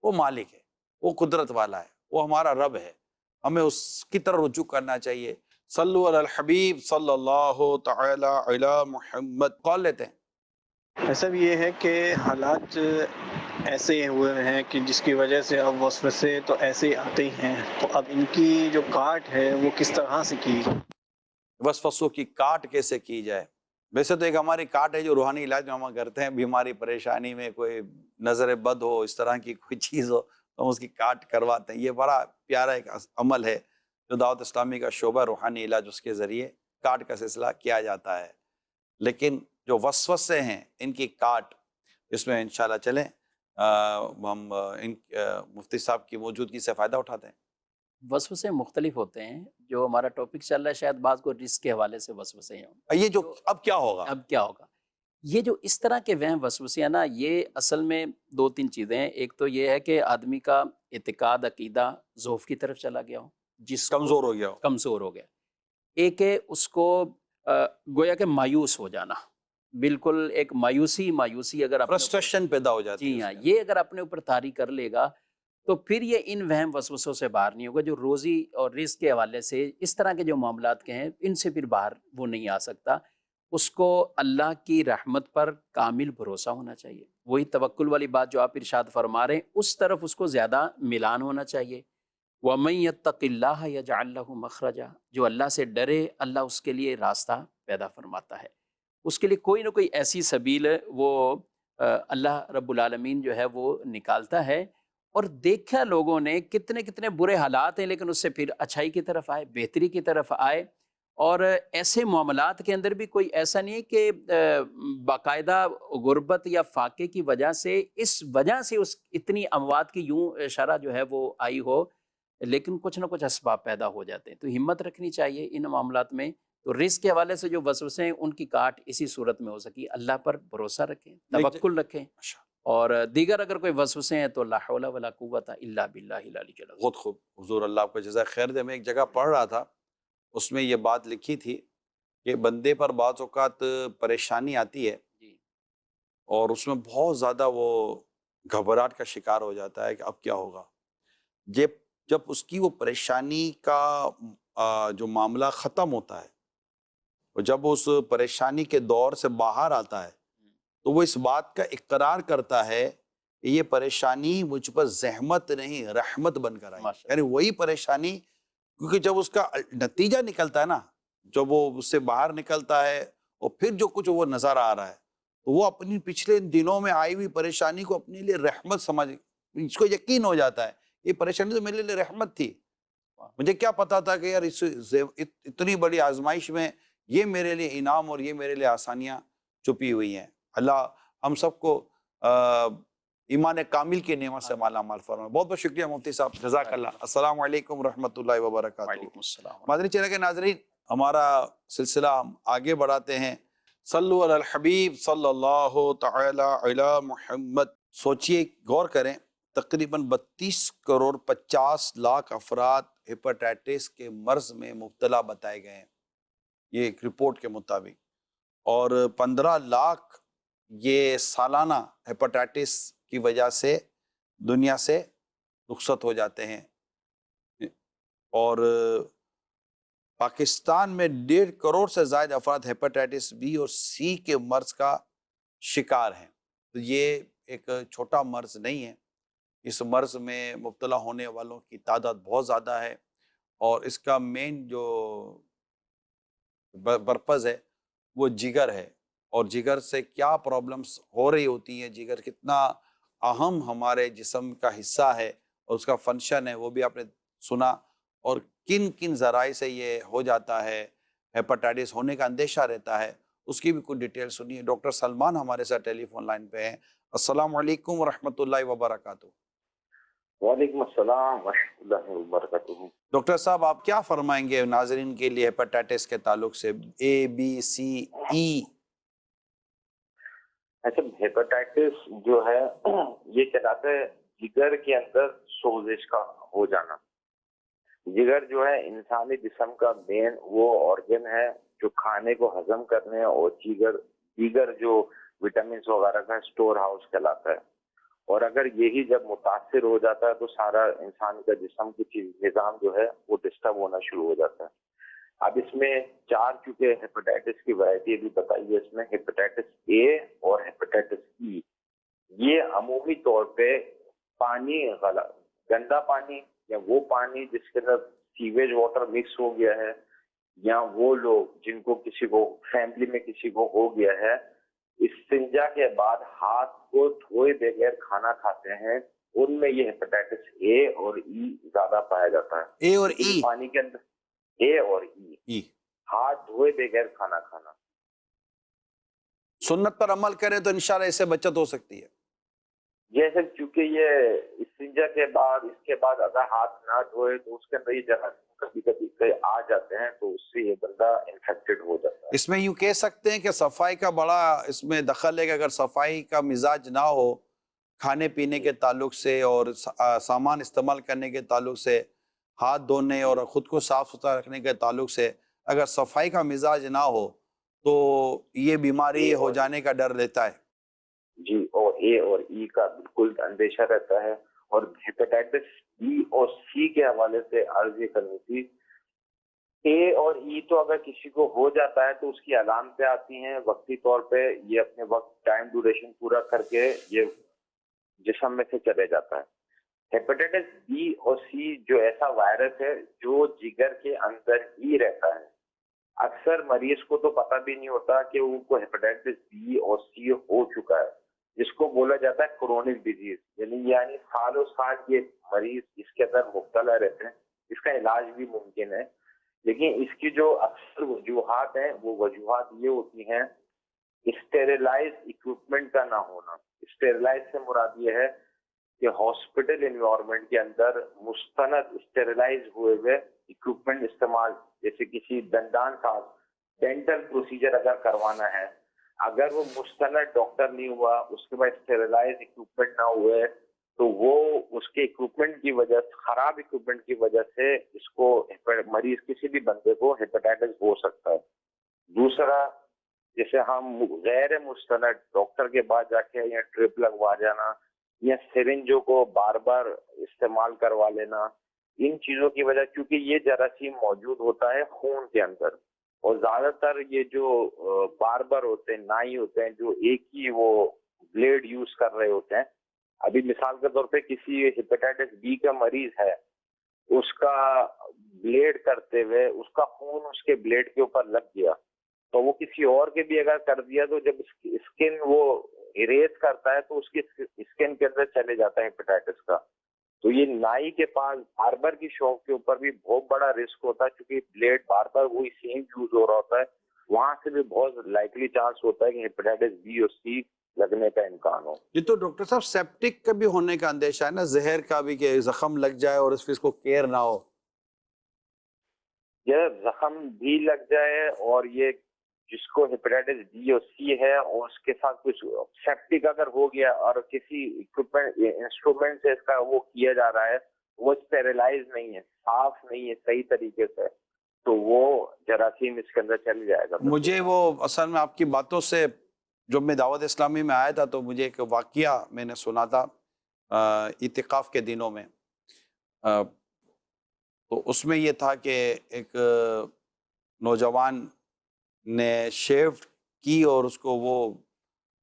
وہ مالک ہے، وہ قدرت والا ہے، وہ ہمارا رب ہے، ہمیں اس کی طرف رجوع کرنا چاہیے۔ صلو علی الحبیب صلی اللہ تعالی علی محمد۔ کال لیتے ہیں۔ ایسا بھی یہ ہے کہ حالات ایسے ہوئے ہیں کہ جس کی وجہ سے اب وسوسے تو ایسے ہی آتے ہی ہیں، تو اب ان کی جو کاٹ ہے وہ کس طرح سے کی؟ وسوسوں کی کاٹ کیسے کی جائے؟ ویسے تو ایک ہماری کاٹ ہے جو روحانی علاج میں ہم کرتے ہیں، بیماری پریشانی میں کوئی نظر بد ہو، اس طرح کی کوئی چیز ہو، تو ہم اس کی کاٹ کرواتے ہیں. یہ بڑا پیارا ایک عمل ہے جو دعوت اسلامی کا شعبہ روحانی علاج اس کے ذریعے کاٹ کا سلسلہ کیا جاتا ہے. لیکن جو وسوسے ہیں ان کی کاٹ، اس میں انشاءاللہ چلیں ہم مفتی صاحب کی موجودگی سے فائدہ اٹھاتے ہیں. وسوسے مختلف ہوتے ہیں. جو ہمارا ٹاپک چل رہا ہے شاید بعض کو رزق کے حوالے سے وسوسے ہیں. یہ جو اب کیا ہوگا، اب کیا ہوگا، یہ جو اس طرح کے وہم وسوسے ہیں نا، یہ اصل میں دو تین چیزیں ہیں. ایک تو یہ ہے کہ آدمی کا اعتقاد عقیدہ ضعف کی طرف چلا گیا ہو، جس کو کمزور ہو گیا ہو. کمزور ہو گیا. ایک ہے اس کو گویا کہ مایوس ہو جانا، بالکل ایک مایوسی اگر اپنے فرسٹریشن پیدا ہو جاتی جی ہے ہاں، اس میں. یہ اگر اپنے اوپر طاری کر لے گا تو پھر یہ ان وہم وسوسوں سے باہر نہیں ہوگا. جو روزی اور رزق کے حوالے سے اس طرح کے جو معاملات کے ہیں، ان سے پھر باہر وہ نہیں آ سکتا. اس کو اللہ کی رحمت پر کامل بھروسہ ہونا چاہیے. وہی توکل والی بات جو آپ ارشاد فرما رہے ہیں، اس طرف اس کو زیادہ میلان ہونا چاہیے. وَمَن يَتَّقِ اللَّهَ يَجْعَلْ لَهُ مَخْرَجًا، جو اللہ سے ڈرے اللہ اس کے لیے راستہ پیدا فرماتا ہے. اس کے لیے کوئی نہ کوئی ایسی سبیل وہ اللہ رب العالمین جو ہے وہ نکالتا ہے. اور دیکھا لوگوں نے کتنے کتنے برے حالات ہیں، لیکن اس سے پھر اچھائی کی طرف آئے، بہتری کی طرف آئے. اور ایسے معاملات کے اندر بھی کوئی ایسا نہیں ہے کہ باقاعدہ غربت یا فاقے کی وجہ سے، اس وجہ سے اس اتنی اموات کی یوں شرح جو ہے وہ آئی ہو، لیکن کچھ نہ کچھ اسباب پیدا ہو جاتے ہیں. تو ہمت رکھنی چاہیے ان معاملات میں. تو رزق کے حوالے سے جو وسوسے ہیں ان کی کاٹ اسی صورت میں ہو سکی. اللہ پر بھروسہ رکھیں، توکل رکھیں. اور دیگر اگر کوئی وسوسے ہیں تو لا حول ولا قوت الا باللہ العلی العظیم. بہت خوب، حضور اللہ آپ کو جزائے خیر دے. میں ایک جگہ پڑھ رہا تھا، اس میں یہ بات لکھی تھی کہ بندے پر بعض اوقات پریشانی آتی ہے جی اور اس میں بہت زیادہ وہ گھبراہٹ کا شکار ہو جاتا ہے کہ اب کیا ہوگا. جب اس کی وہ پریشانی کا جو معاملہ ختم ہوتا ہے، اور جب اس پریشانی کے دور سے باہر آتا ہے، تو وہ اس بات کا اقرار کرتا ہے کہ یہ پریشانی مجھ پر زحمت نہیں رحمت بن کر آئی. یعنی وہی پریشانی، کیونکہ جب اس کا نتیجہ نکلتا ہے نا، جب وہ اس سے باہر نکلتا ہے اور پھر جو کچھ وہ نظر آ رہا ہے، تو وہ اپنی پچھلے دنوں میں آئی ہوئی پریشانی کو اپنے لیے رحمت سمجھ، اس کو یقین ہو جاتا ہے یہ پریشانی تو میرے لیے رحمت تھی. مجھے کیا پتا تھا کہ یار اس اتنی بڑی آزمائش میں یہ میرے لیے انعام اور یہ میرے لیے آسانیاں چھپی ہوئی ہیں. اللہ ہم سب کو ایمان کامل کی نعمت سے مالا مال فرمائے. بہت بہت شکریہ مفتی صاحب، جزاک اللہ. السلام علیکم ورحمۃ اللہ وبرکاتہ. وعلیکم السلام. مادری چینل کے ناظرین، ہمارا سلسلہ ہم آگے بڑھاتے ہیں. صلو علی الحبیب صلی اللہ تعالی علی محمد. سوچئے، غور کریں، تقریباً 32 کروڑ 50 لاکھ افراد ہیپاٹائٹس کے مرض میں مبتلا بتائے گئے ہیں، یہ ایک رپورٹ کے مطابق. اور 15 لاکھ یہ سالانہ ہیپاٹائٹس کی وجہ سے دنیا سے رخصت ہو جاتے ہیں. اور پاکستان میں 1.5 کروڑ سے زائد افراد ہیپاٹائٹس بی اور سی کے مرض کا شکار ہیں. تو یہ ایک چھوٹا مرض نہیں ہے. اس مرض میں مبتلا ہونے والوں کی تعداد بہت زیادہ ہے، اور اس کا مین جو پرپز ہے وہ جگر ہے. اور جگر سے کیا پرابلمس ہو رہی ہوتی ہیں، جگر کتنا اہم ہمارے جسم کا حصہ ہے اور اس کا فنکشن ہے وہ بھی آپ نے سنا. اور کن کن ذرائع سے یہ ہو جاتا ہے، ہیپاٹائٹس ہونے کا اندیشہ رہتا ہے، اس کی بھی کچھ ڈیٹیل سنیے. ڈاکٹر سلمان ہمارے ساتھ ٹیلی فون لائن پہ ہیں. السلام علیکم ورحمۃ اللہ وبرکاتہ. وعلیکم السلام ورحمۃ اللہ وبرکاتہ. ڈاکٹر صاحب، آپ کیا فرمائیں گے ناظرین کے لیے ہیپاٹائٹس کے تعلق سے، اے بی سی ای؟ اچھا، ہیپاٹائٹس جو ہے یہ کہلاتا ہے جگر کے اندر سوزش کا ہو جانا. جگر جو ہے انسانی جسم کا مین وہ آرگن ہے جو کھانے کو ہضم کرنے اور دیگر جو وٹامنس وغیرہ کا اسٹور ہاؤس کہلاتا ہے. اور اگر یہی جب متاثر ہو جاتا ہے تو سارا انسان کا جسم کی نظام جو ہے وہ ڈسٹرب ہونا شروع ہو جاتا ہے. اب اس میں 4 چونکہ ہیپاٹائٹس کی ورائٹی بھی بتائی ہے. اس میں ہیپاٹائٹس اے اور ہیپاٹائٹس ای. یہ عمومی طور پہ پانی گندا پانی یا وہ پانی جس کے اندر سیویج واٹر مکس ہو گیا ہے، یا وہ لوگ جن کو کسی کو فیملی میں کسی کو ہو گیا ہے، استنجا کے بعد ہاتھ کو دھوئے بغیر کھانا کھاتے ہیں ان میں یہ ہیپیٹائٹس اے اور ای زیادہ پایا جاتا ہے. اے اور ای؟ پانی کے اندر اے اور ای. ہاتھ دھوئے بغیر کھانا کھانا. سنت پر عمل کریں تو انشاءاللہ اس سے بچت ہو سکتی ہے. جیسے چونکہ یہ استنجا کے بعد اس کے بعد اگر ہاتھ نہ دھوئے تو اس کے اندر یہ جراثیم کبھی کبھی آ جاتے ہیں تو اس سے یہ بندہ انفیکٹڈ ہو جاتا ہے. اس میں یوں کہہ سکتے ہیں کہ صفائی کا بڑا اس میں دخل ہے کہ اگر صفائی کا مزاج نہ ہو کھانے پینے کے تعلق سے اور سامان استعمال کرنے کے تعلق سے، ہاتھ دھونے اور خود کو صاف ستھرا رکھنے کے تعلق سے اگر صفائی کا مزاج نہ ہو تو یہ بیماری ہو جانے کا ڈر لیتا ہے. جی، اور اے اور ای کا بالکل اندیشہ رہتا ہے. اور ہیپیٹائٹس بی اور سی کے حوالے سے عرض یہ کرنی تھی، اے اور ای تو اگر کسی کو ہو جاتا ہے تو اس کی علامتیں آتی ہیں وقتی طور پہ، یہ اپنے وقت ٹائم ڈیوریشن پورا کر کے یہ جسم میں سے چلے جاتا ہے. ہیپیٹائٹس بی اور سی جو ایسا وائرس ہے جو جگر کے اندر ہی رہتا ہے. اکثر مریض کو تو پتہ بھی نہیں ہوتا کہ ان کو ہیپیٹائٹس بی اور سی ہو چکا ہے، جس کو بولا جاتا ہے کرونک ڈیزیز. یعنی سالوں سال یہ مریض اس کے اندر مبتلا رہتے ہیں. اس کا علاج بھی ممکن ہے، لیکن اس کی جو اکثر وجوہات ہیں وہ وجوہات یہ ہوتی ہیں: اسٹیریلائز اکوپمنٹ کا نہ ہونا. اسٹیریلائز سے مراد یہ ہے کہ ہاسپٹل انوائرمنٹ کے اندر مستند اسٹیریلائز ہوئے ہوئے اکوپمنٹ استعمال، جیسے کسی دندان کا ڈینٹل پروسیجر اگر کروانا ہے، اگر وہ مستند ڈاکٹر نہیں ہوا، اس کے بعد اسٹیریلائز اکوپمنٹ نہ ہوئے تو وہ اس کے اکوپمنٹ کی وجہ سے، خراب اکوپمنٹ کی وجہ سے اس کو مریض کسی بھی بندے کو ہیپیٹائٹس ہو سکتا ہے. دوسرا، جیسے ہم غیر مستند ڈاکٹر کے بعد جا کے یا ڈرپ لگوا جانا یا سرنجوں کو بار بار استعمال کروا لینا، ان چیزوں کی وجہ، کیونکہ یہ جراثیم موجود ہوتا ہے خون کے اندر، اور زیادہ تر یہ جو باربر ہوتے ہیں، نائی ہوتے ہیں، جو ایک ہی وہ بلیڈ یوز کر رہے ہوتے ہیں. ابھی مثال کے طور پہ کسی ہیپیٹائٹس بی کا مریض ہے، اس کا بلیڈ کرتے ہوئے اس کا خون اس کے بلیڈ کے اوپر لگ گیا، تو وہ کسی اور کے بھی اگر کر دیا تو جب اسکن وہ اریز کرتا ہے تو اس کی اسکن کے اندر چلے جاتا ہے ہیپیٹائٹس کا. تو یہ نائی کے پاس باربر کی شاپ کے اوپر بھی بہت بڑا رسک ہوتا ہے، کیونکہ بلیڈ بار بار وہی سیم یوز ہو رہا ہوتا ہے. وہاں سے بھی بہت لائکلی چانس ہوتا ہے کہ ہیپیٹائٹس بی اور سی لگنے کا امکان ہو. یہ تو ڈاکٹر صاحب سیپٹک کا بھی ہونے کا اندیشہ ہے نا، زہر کا بھی، کہ زخم لگ جائے اور اس کو کیئر نہ ہو. یہ زخم بھی لگ جائے اور یہ جس کو ہیپیٹائٹس بی اور سی ہے اور اس کے ساتھ کچھ سیپٹک اگر ہو گیا اور کسی اکوپمنٹ انسٹرومنٹ سے اس کا وہ کیا جا رہا ہے، وہ اسٹیریلائز نہیں ہے، صاف نہیں ہے صحیح طریقے سے، تو وہ جراثیم اس کے اندر چل جائے گا. مجھے وہ اصل میں آپ کی باتوں سے، جب میں دعوت اسلامی میں آیا تھا تو مجھے ایک واقعہ میں نے سنا تھا اعتکاف کے دنوں میں. تو اس میں یہ تھا کہ ایک نوجوان نے شیو کی اور اس کو وہ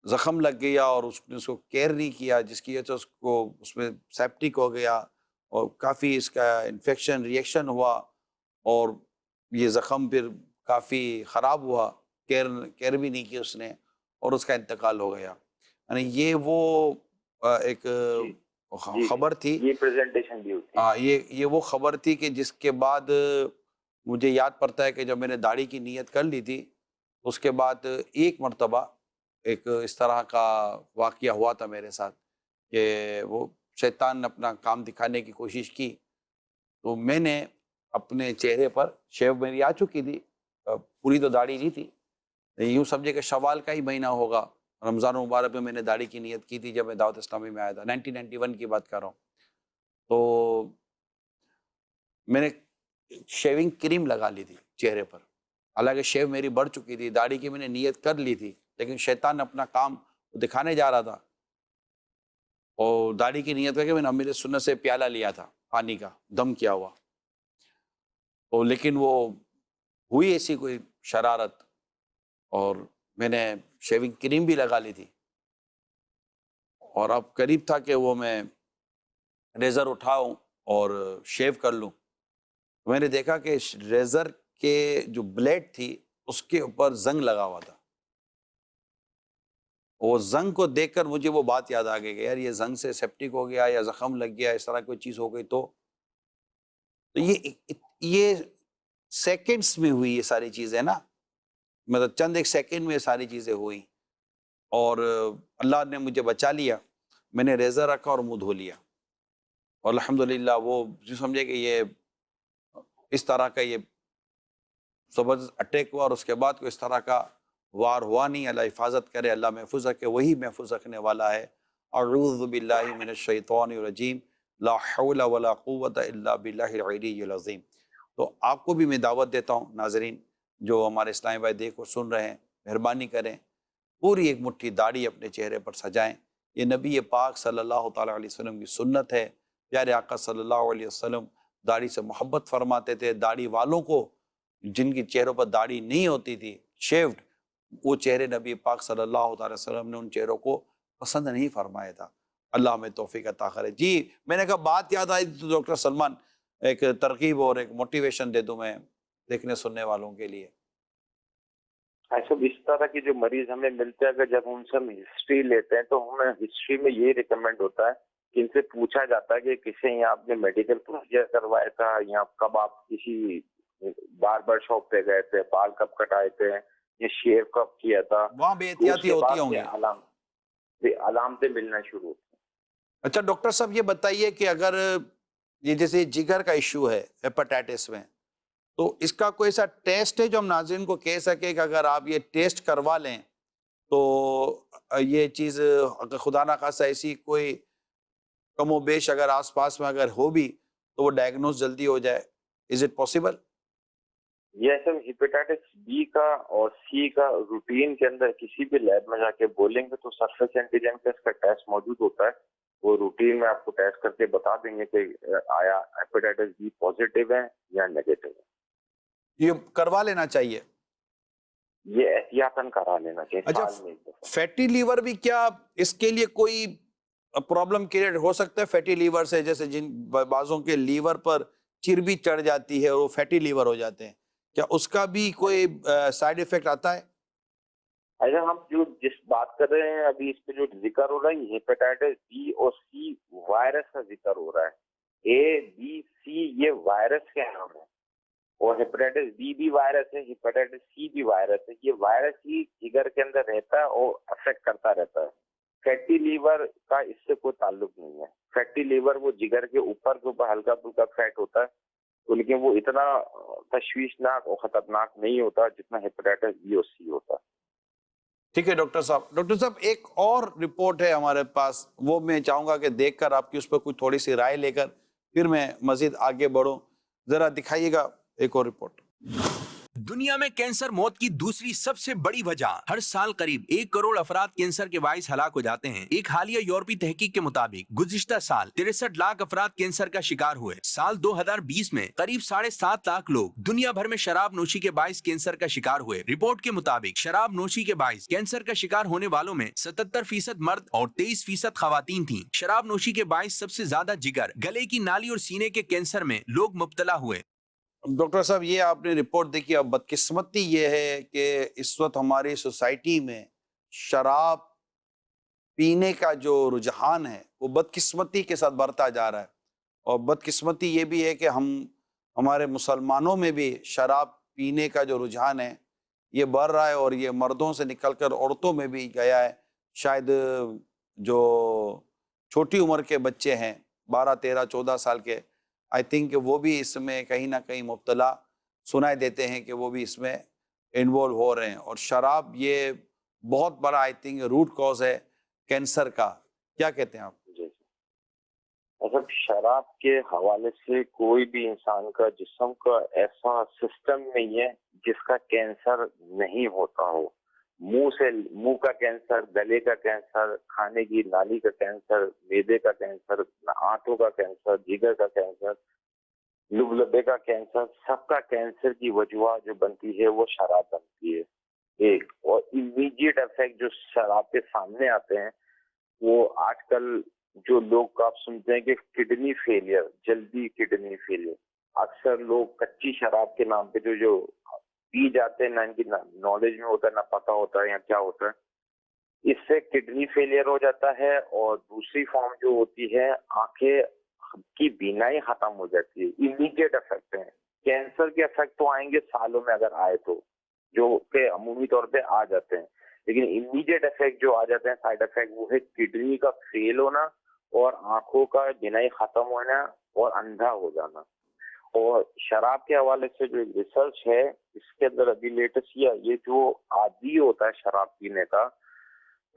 زخم لگ گیا اور اس نے اس کو کیئر نہیں کیا، جس کی وجہ سے اس کو اس میں سیپٹک ہو گیا اور کافی اس کا انفیکشن ریئیکشن ہوا اور یہ زخم پھر کافی خراب ہوا، کیئر بھی نہیں کی اس نے اور اس کا انتقال ہو گیا. یعنی یہ وہ ایک خبر تھی، یہ پریزنٹیشن بھی ہوتی ہے. یہ وہ خبر تھی کہ جس کے بعد مجھے یاد پڑتا ہے کہ جب میں نے داڑھی کی نیت کر لی تھی، اس کے بعد ایک مرتبہ ایک اس طرح کا واقعہ ہوا تھا میرے ساتھ کہ وہ شیطان نے اپنا کام دکھانے کی کوشش کی. تو میں نے اپنے چہرے پر، شیو میری آ چکی تھی، پوری تو داڑھی نہیں تھی، یوں سمجھے کہ شوال کا ہی مہینہ ہوگا، رمضان مبارک میں نے داڑھی کی نیت کی تھی جب میں دعوت اسلامی میں آیا تھا، 1991 کی بات کر رہا ہوں. تو میں نے شیونگ کریم لگا لی تھی چہرے پر، حالانکہ شیو میری بڑھ چکی تھی، داڑھی کی میں نے نیت کر لی تھی، لیکن شیطان نے اپنا کام دکھانے جا رہا تھا اور داڑھی کی نیت کر کے میں نے امیر سنت سے پیالہ لیا تھا پانی کا، دم کیا ہوا. اور لیکن وہ ہوئی ایسی کوئی شرارت اور میں نے شیونگ کریم بھی لگا لی تھی اور اب قریب تھا کہ وہ میں ریزر اٹھاؤں اور شیو کر لوں. میں نے دیکھا کہ ریزر کے جو بلیڈ تھی اس کے اوپر زنگ لگا ہوا تھا وہ زنگ کو دیکھ کر مجھے وہ بات یاد آ گئی کہ یار یہ زنگ سے سیپٹک ہو گیا یا زخم لگ گیا، اس طرح کوئی چیز ہو گئی تو یہ سیکنڈز میں ہوئی یہ ساری چیزیں نا، مطلب چند ایک سیکنڈ میں یہ ساری چیزیں ہوئی، اور اللہ نے مجھے بچا لیا. میں نے ریزر رکھا اور منہ دھو لیا، اور الحمدللہ وہ جو سمجھے کہ یہ اس طرح کا یہ زبردست اٹیک ہوا، اور اس کے بعد کوئی اس طرح کا وار ہوا نہیں. اللہ حفاظت کرے، اللہ محفوظ رکھے، وہی محفوظ رکھنے والا ہے. اعوذ باللہ من الشیطان الرجیم، لا حول ولا قوت الا باللہ العلی العظیم. تو آپ کو بھی میں دعوت دیتا ہوں، ناظرین جو ہمارے اسلامی بھائی دیکھ اور سن رہے ہیں، مہربانی کریں پوری ایک مٹھی داڑھی اپنے چہرے پر سجائیں. یہ نبی پاک صلی اللہ تعالیٰ علیہ وسلم کی سنت ہے. پیارے آقا صلی اللہ علیہ وسلم داڑھی سے محبت فرماتے تھے. داڑھی والوں کو، جن کی چہروں پر داڑھی نہیں ہوتی تھی، شیوڈ، وہ چہرے نبی پاک صلی اللہ تعالیٰ وسلم نے ان چہروں کو پسند نہیں فرمایا تھا. اللہ میں توفیق عطا کرے. جی میں نے کہا بات یاد آئی تو ڈاکٹر سلمان ایک ترغیب اور ایک موٹیویشن دے دوں میں دیکھنے سننے والوں کے لیے. ایسا اس طرح کے جو مریض ہمیں ملتے ہیں، اگر جب ان سے ہم ہسٹری لیتے ہیں تو ہمیں ہسٹری میں یہ ریکمینڈ ہوتا ہے کہ ان سے پوچھا جاتا ہے کہ کسی یہاں آپ نے میڈیکل پروسیجر کروایا تھا، یا کب آپ کسی باربر شاپ پہ گئے تھے، بال کب کٹائے تھے، یہ شیو کب کیا تھا. وہاں بے احتیاطی ہوتی ہوں گی. علامتیں ملنا شروع ہوتی ہیں. اچھا ڈاکٹر صاحب یہ بتائیے کہ اگر یہ جیسے جگر کا ایشو ہے ہیپاٹائٹس میں، تو اس کا کوئی ایسا ٹیسٹ ہے جو ہم ناظرین کو کہہ سکے کہ اگر آپ یہ ٹیسٹ کروا لیں تو یہ چیز اگر خدا نہ خواستہ ایسی کوئی کم و بیش اگر آس پاس میں اگر ہو بھی تو وہ ڈائگنوز جلدی ہو جائے؟ Is it possible? یہ سب ہیپیٹائٹس بی کا اور سی کا روٹین کے اندر کسی بھی لیب میں جا کے بولیں گے تو سرفیس اینٹیجن کا اس کا ٹیسٹ موجود ہوتا ہے. وہ روٹین میں آپ کو ٹیسٹ کر کے بتا دیں گے کہ آیا ہیپیٹائٹس بی پازیٹیو ہے یا نیگیٹو ہے. یہ کروا لینا چاہیے، یہ احتیاطاً کرا لینا چاہیے. اچھا سال میں ایک دفعہ. فیٹی لیور بھی کیا اس کے لیے کوئی پرابلم کریٹ ہو سکتا ہے فیٹی لیور سے؟ جیسے جن بعضوں کے لیور پر چربی چڑھ جاتی ہے اور وہ فیٹی لیور ہو جاتے ہیں، کیا اس کا بھی کوئی سائیڈ ایفیکٹ آتا ہے؟ اچھا ہم جو جس بات کر رہے ہیں ابھی اس پہ جو ذکر ہو رہا ہے، یہ ہیپیٹائٹس بی اور سی وائرس کا ذکر ہو رہا ہے. اے بی سی یہ وائرس کے نام ہے، اور ہیپیٹائٹس بی بھی وائرس ہے، ہیپیٹائٹس سی بھی وائرس ہے. یہ وائرس ہی جگر کے اندر رہتا ہے اور افیکٹ کرتا رہتا ہے. فیٹی لیور کا اس سے کوئی تعلق نہیں ہے. فیٹی لیور وہ جگر کے اوپر جو ہلکا پھلکا فیٹ ہوتا ہے، تو لیکن وہ اتنا تشویشناک اور خطرناک نہیں ہوتا جتنا ہیپیٹائٹس بی اور سی ہوتا ہے. ٹھیک ہے ڈاکٹر صاحب. ڈاکٹر صاحب ایک اور رپورٹ ہے ہمارے پاس، وہ میں چاہوں گا کہ دیکھ کر آپ کی اس پہ کوئی تھوڑی سی رائے لے کر پھر میں مزید آگے بڑھوں. ذرا دکھائیے گا ایک اور رپورٹ. دنیا میں کینسر موت کی دوسری سب سے بڑی وجہ. ہر سال قریب 1 کروڑ افراد کینسر کے باعث ہلاک ہو جاتے ہیں. ایک حالیہ یورپی تحقیق کے مطابق گزشتہ سال 63 لاکھ افراد کینسر کا شکار ہوئے. سال 2020 میں قریب 7.5 لاکھ لوگ دنیا بھر میں شراب نوشی کے باعث کینسر کا شکار ہوئے. رپورٹ کے مطابق شراب نوشی کے باعث کینسر کا شکار ہونے والوں میں 77% مرد اور 23% خواتین تھیں. شراب نوشی کے باعث سب سے زیادہ جگر، گلے کی نالی اور سینے کے کینسر میں لوگ مبتلا ہوئے. ڈاکٹر صاحب یہ آپ نے رپورٹ دیکھی. اب بدقسمتی یہ ہے کہ اس وقت ہماری سوسائٹی میں شراب پینے کا جو رجحان ہے وہ بدقسمتی کے ساتھ بڑھتا جا رہا ہے. اور بدقسمتی یہ بھی ہے کہ ہمارے مسلمانوں میں بھی شراب پینے کا جو رجحان ہے یہ بڑھ رہا ہے، اور یہ مردوں سے نکل کر عورتوں میں بھی گیا ہے. شاید جو چھوٹی عمر کے بچے ہیں 12 13 14 سال کے، آئی تھنک وہ بھی اس میں کہیں نہ کہیں مبتلا سنائی دیتے ہیں کہ وہ بھی اس میں انوالو ہو رہے ہیں. اور شراب یہ بہت بڑا آئی تھنک روٹ کاز ہے کینسر کا. کیا کہتے ہیں آپ؟ جی مطلب شراب کے حوالے سے کوئی بھی انسان کا جسم کا ایسا سسٹم نہیں ہے جس کا کینسر نہیں ہوتا ہو. منہ کا کینسر، گلے کا کینسر، کھانے کی نالی کا کینسر، معدے کا کینسر، آنتوں کا کینسر، جگر کا کینسر، لبلبے کا کینسر، سب کا کینسر کی وجہ جو بنتی ہے وہ شراب بنتی ہے. ایک اور امیڈیٹ افیکٹ جو شراب کے سامنے آتے ہیں وہ آج کل جو لوگ آپ سنتے ہیں کہ کڈنی فیلئر، جلدی کڈنی فیلئر. اکثر لوگ کچی شراب کے نام پہ جو پی جاتے ہیں، نہ ان کی نالج میں ہوتا ہے، نہ پتہ ہوتا ہے یا کیا ہوتا ہے. اس سے کڈنی فیلئر ہو جاتا ہے، اور دوسری فارم جو ہوتی ہے آنکھیں کی بینائی ختم ہو جاتی ہے. امیڈیٹ افیکٹ ہیں. کینسر کے افیکٹ تو آئیں گے سالوں میں اگر آئے تو، جو کہ عمومی طور پہ آ جاتے ہیں، لیکن امیڈیٹ افیکٹ جو آ جاتے ہیں سائڈ افیکٹ، وہ ہے کڈنی کا فیل ہونا اور آنکھوں کا بینائی ختم ہونا اور اندھا ہو جانا. اور شراب کے حوالے سے جو ریسرچ ہے اس کے اندر ابھی لیٹسٹ یہ جو عادی ہوتا ہے شراب پینے کا،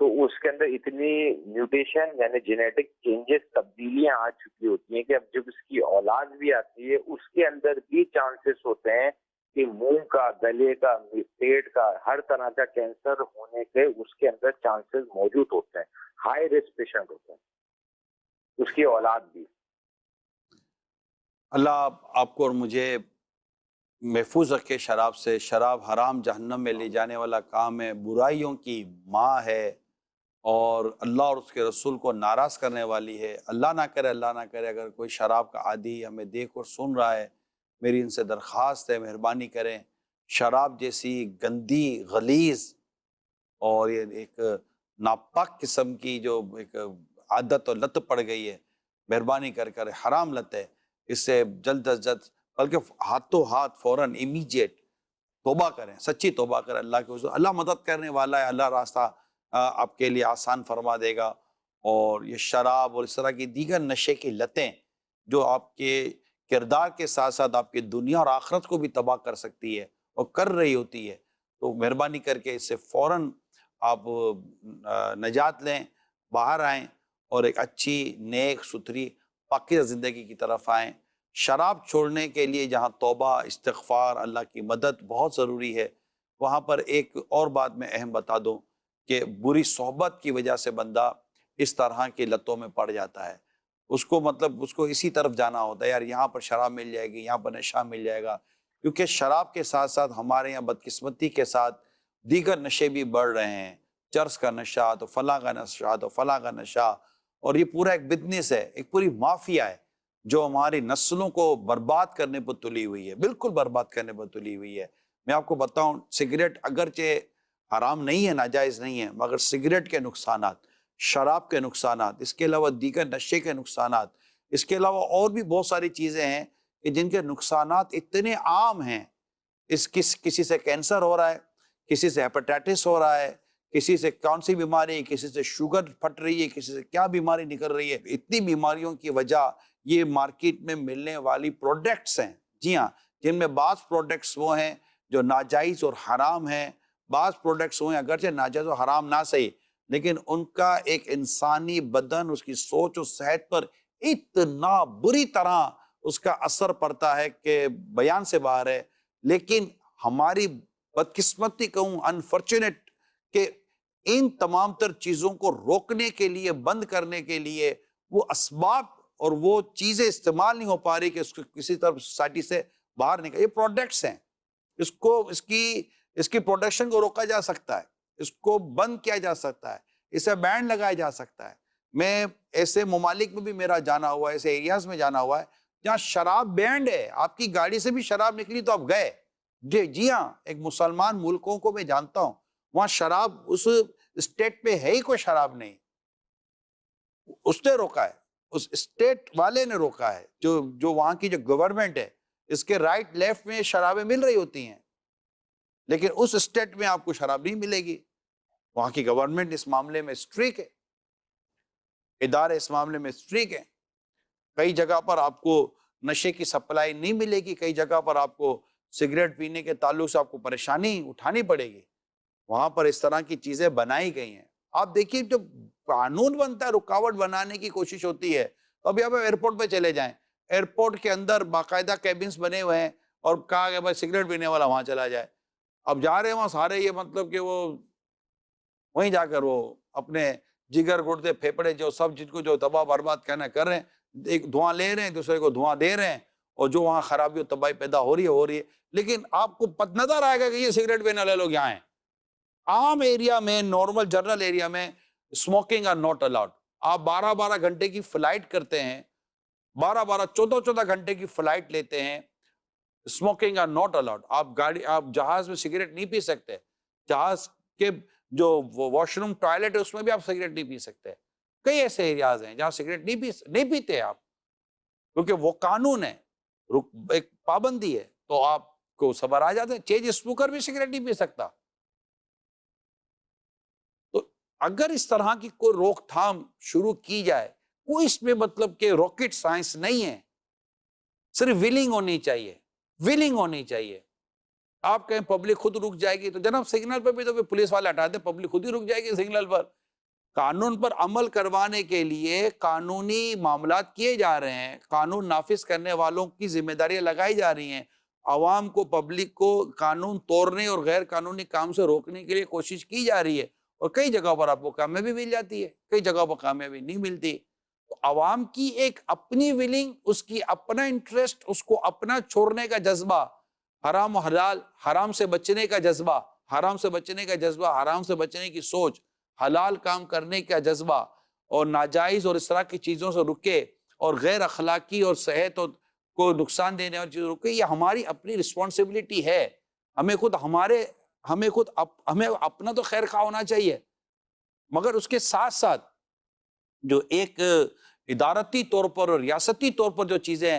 تو اس کے اندر اتنی میوٹیشن یعنی جینیٹک چینجز، تبدیلیاں آ چکی ہوتی ہیں کہ اب جب اس کی اولاد بھی آتی ہے اس کے اندر بھی چانسز ہوتے ہیں کہ منہ کا، گلے کا، پیٹ کا، ہر طرح کا کینسر ہونے کے اس کے اندر چانسز موجود ہوتے ہیں. ہائی رسک پیشنٹ ہوتے ہیں، اس کی اولاد بھی. اللہ آپ کو اور مجھے محفوظ رکھے شراب سے. شراب حرام جہنم میں لے جانے والا کام ہے، برائیوں کی ماں ہے، اور اللہ اور اس کے رسول کو ناراض کرنے والی ہے. اللہ نہ کرے اگر کوئی شراب کا عادی ہمیں دیکھ اور سن رہا ہے، میری ان سے درخواست ہے مہربانی کریں. شراب جیسی گندی، غلیظ اور یہ ایک ناپاک قسم کی جو ایک عادت اور لت پڑ گئی ہے، مہربانی کر حرام لت ہے، اس سے جلد از جلد بلکہ ہاتھوں ہاتھ فوراً امیجیٹ توبہ کریں، سچی توبہ کریں. اللہ کے حضور اللہ مدد کرنے والا ہے، اللہ راستہ آپ کے لیے آسان فرما دے گا. اور یہ شراب اور اس طرح کی دیگر نشے کی لتیں جو آپ کے کردار کے ساتھ ساتھ آپ کی دنیا اور آخرت کو بھی تباہ کر سکتی ہے اور کر رہی ہوتی ہے، تو مہربانی کر کے اس سے فوراً آپ نجات لیں، باہر آئیں اور ایک اچھی، نیک، ستھری، پاکیزہ زندگی کی طرف آئیں. شراب چھوڑنے کے لیے جہاں توبہ، استغفار، اللہ کی مدد بہت ضروری ہے، وہاں پر ایک اور بات میں اہم بتا دوں کہ بری صحبت کی وجہ سے بندہ اس طرح کی لتوں میں پڑ جاتا ہے. اس کو اسی طرف جانا ہوتا ہے، یار یہاں پر شراب مل جائے گی، یہاں پر نشہ مل جائے گا. کیونکہ شراب کے ساتھ ساتھ ہمارے یہاں بدقسمتی کے ساتھ دیگر نشے بھی بڑھ رہے ہیں. چرس کا نشہ، تو فلاں کا نشہ، تو فلاں کا نشہ، اور یہ پورا ایک بزنس ہے، ایک پوری مافیا ہے جو ہماری نسلوں کو برباد کرنے پر تلی ہوئی ہے، بالکل برباد کرنے پر تلی ہوئی ہے. میں آپ کو بتاؤں، سگریٹ اگرچہ حرام نہیں ہے، ناجائز نہیں ہے، مگر سگریٹ کے نقصانات، شراب کے نقصانات، اس کے علاوہ دیگر نشے کے نقصانات، اس کے علاوہ اور بھی بہت ساری چیزیں ہیں کہ جن کے نقصانات اتنے عام ہیں. کسی سے کینسر ہو رہا ہے، کسی سے ہیپاٹائٹس ہو رہا ہے، کسی سے کون سی بیماری، کسی سے شوگر پھٹ رہی ہے، کسی سے کیا بیماری نکل رہی ہے. اتنی بیماریوں کی وجہ یہ مارکیٹ میں ملنے والی پروڈکٹس ہیں. جی ہاں، جن میں بعض پروڈکٹس وہ ہیں جو ناجائز اور حرام ہیں، بعض پروڈکٹس وہ ہیں اگرچہ ناجائز اور حرام نہ صحیح، لیکن ان کا ایک انسانی بدن، اس کی سوچ اور صحت پر اتنا بری طرح اس کا اثر پڑتا ہے کہ بیان سے باہر ہے. لیکن ہماری بدقسمتی کہوں، انفارچونیٹ، کہ ان تمام تر چیزوں کو روکنے کے لیے، بند کرنے کے لیے وہ اسباب اور وہ چیزیں استعمال نہیں ہو پا رہی کہ اس کو کسی طرح سوسائٹی سے باہر نکل. یہ پروڈکٹس ہیں، اس کی پروڈکشن کو روکا جا سکتا ہے، اس کو بند کیا جا سکتا ہے، اسے بین لگایا جا سکتا ہے. میں ایسے ممالک میں بھی میرا جانا ہوا ہے، ایسے ایریاز میں جانا ہوا ہے جہاں شراب بینڈ ہے. آپ کی گاڑی سے بھی شراب نکلی تو آپ گئے. جی ہاں، ایک مسلمان ملکوں کو میں جانتا ہوں، وہاں شراب اس اسٹیٹ پہ ہے ہی کوئی شراب نہیں. اس نے روکا ہے، اس اسٹیٹ والے نے روکا ہے، جو وہاں کی جو گورنمنٹ ہے، اس کے رائٹ لیفٹ میں شرابیں مل رہی ہوتی ہیں، لیکن اس اسٹیٹ میں آپ کو شراب نہیں ملے گی. وہاں کی گورنمنٹ اس معاملے میں اسٹرک ہے، ادارے اس معاملے میں اسٹرک ہیں. کئی جگہ پر آپ کو نشے کی سپلائی نہیں ملے گی، کئی جگہ پر آپ کو سگریٹ پینے کے تعلق سے آپ کو پریشانی اٹھانی پڑے گی. وہاں پر اس طرح کی چیزیں بنائی گئی ہیں. آپ دیکھیے، جب قانون بنتا ہے، رکاوٹ بنانے کی کوشش ہوتی ہے. تو ابھی آپ ایئرپورٹ پہ چلے جائیں، ایئرپورٹ کے اندر باقاعدہ کیبنز بنے ہوئے ہیں اور کہا کہ بھائی سگریٹ پینے والا وہاں چلا جائے. اب جا رہے ہیں وہاں سارے، یہ مطلب کہ وہ وہیں جا کر وہ اپنے جگر گردے پھیپڑے جو سب جن کو جو تباہ برباد کرنا کر رہے ہیں، ایک دھواں لے رہے ہیں، دوسرے کو دھواں دے رہے ہیں، اور جو وہاں خرابی و تباہی پیدا ہو رہی ہے. لیکن آپ کو نظر آئے گا کہ یہ سگریٹ پینے والے لوگ یہاں ہیں. عام ایریا میں، نارمل جنرل ایریا میں اسموکنگ آر ناٹ الاؤڈ. آپ 12 گھنٹے کی فلائٹ کرتے ہیں، 14 گھنٹے کی فلائٹ لیتے ہیں، اسموکنگ آر ناٹ الاؤڈ. آپ جہاز میں سگریٹ نہیں پی سکتے. جہاز کے جو واش روم ٹوائلٹ ہے اس میں بھی آپ سگریٹ نہیں پی سکتے. کئی ایسے ایریاز ہیں جہاں سگریٹ نہیں پیتے آپ، کیونکہ وہ قانون ہے، ایک پابندی ہے، تو آپ کو صبر آ جاتا ہے. چیز اسموکر بھی سگریٹ نہیں پی سکتا. تو اگر اس طرح کی کوئی روک تھام شروع کی جائے، کوئی اس میں مطلب کہ راکٹ سائنس نہیں ہے، صرف ویلنگ ہونی چاہیے، ویلنگ ہونی چاہیے. آپ کہیں پبلک خود رک جائے گی، تو جناب سگنل پر بھی تو پولیس والے ہٹا دیں، پبلک خود ہی رک جائے گی سگنل پر. قانون پر عمل کروانے کے لیے قانونی معاملات کیے جا رہے ہیں، قانون نافذ کرنے والوں کی ذمہ داریاں لگائی جا رہی ہیں، عوام کو، پبلک کو قانون توڑنے اور غیر قانونی کام سے روکنے کے لیے کوشش کی جا رہی ہے، اور کئی جگہ پر آپ کو کامیابی مل جاتی ہے، کئی جگہ پر کامیابی نہیں ملتی. تو عوام کی ایک اپنی ویلنگ، اس کی اپنا انٹرسٹ، اس کو اپنا چھوڑنے کا جذبہ، حرام و حلال، حرام سے بچنے کا جذبہ، حرام سے بچنے کا جذبہ، حرام سے بچنے کی سوچ، حلال کام کرنے کا جذبہ، اور ناجائز اور اس طرح کی چیزوں سے رکے، اور غیر اخلاقی اور صحت کو نقصان دینے والی چیزوں رکے. یہ ہماری اپنی رسپانسبلٹی ہے. ہمیں اپنا تو خیر خواہ ہونا چاہیے، مگر اس کے ساتھ ساتھ جو ایک ادارتی طور پر اور ریاستی طور پر جو چیزیں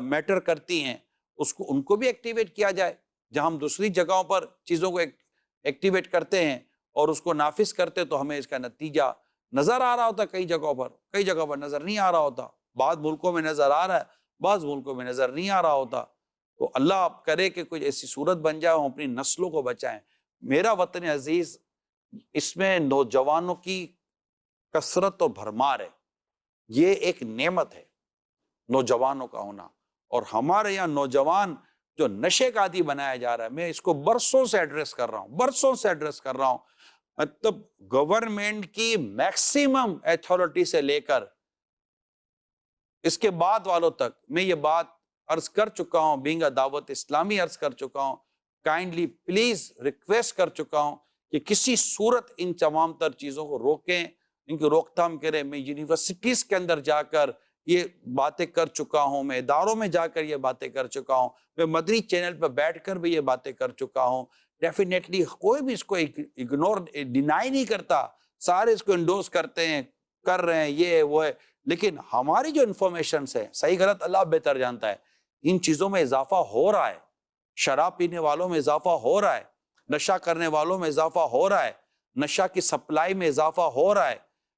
میٹر کرتی ہیں، ان کو بھی ایکٹیویٹ کیا جائے. جہاں ہم دوسری جگہوں پر چیزوں کو ایکٹیویٹ کرتے ہیں اور اس کو نافذ کرتے، تو ہمیں اس کا نتیجہ نظر آ رہا ہوتا. کئی جگہوں پر نظر نہیں آ رہا ہوتا. بعض ملکوں میں نظر آ رہا ہے، بعض ملکوں میں نظر نہیں آ رہا ہوتا. تو اللہ کرے کہ کوئی ایسی صورت بن جائے، ہم اپنی نسلوں کو بچائیں. میرا وطن عزیز، اس میں نوجوانوں کی کثرت اور بھرمار ہے. یہ ایک نعمت ہے نوجوانوں کا ہونا. اور ہمارے یہاں نوجوان جو نشے کا عادی بنایا جا رہا ہے، میں اس کو برسوں سے ایڈریس کر رہا ہوں. مطلب گورنمنٹ کی میکسیمم ایتھارٹی سے لے کر اس کے بعد والوں تک میں یہ بات عرض کر چکا ہوں، بینگ دعوت اسلامی عرض کر چکا ہوں، کائنڈلی پلیز ریکویسٹ کر چکا ہوں کہ کسی صورت ان تمام تر چیزوں کو روکیں، ان کی روک تھام کریں. میں یونیورسٹیز کے اندر جا کر یہ باتیں کر چکا ہوں، میں اداروں میں جا کر یہ باتیں کر چکا ہوں، میں مدنی چینل پہ بیٹھ کر بھی یہ باتیں کر چکا ہوں. ڈیفینیٹلی کوئی بھی اس کو اگنور ڈینائی نہیں کرتا، سارے اس کو انڈورس کرتے ہیں، کر رہے ہیں، یہ وہ ہے. لیکن ہماری جو انفارمیشنز ہے، صحیح غلط اللہ بہتر جانتا ہے، ان چیزوں میں اضافہ ہو رہا ہے. شراب پینے والوں میں اضافہ ہو رہا ہے، نشہ کرنے والوں میں اضافہ ہو رہا ہے، نشہ کی سپلائی میں اضافہ ہو رہا ہے،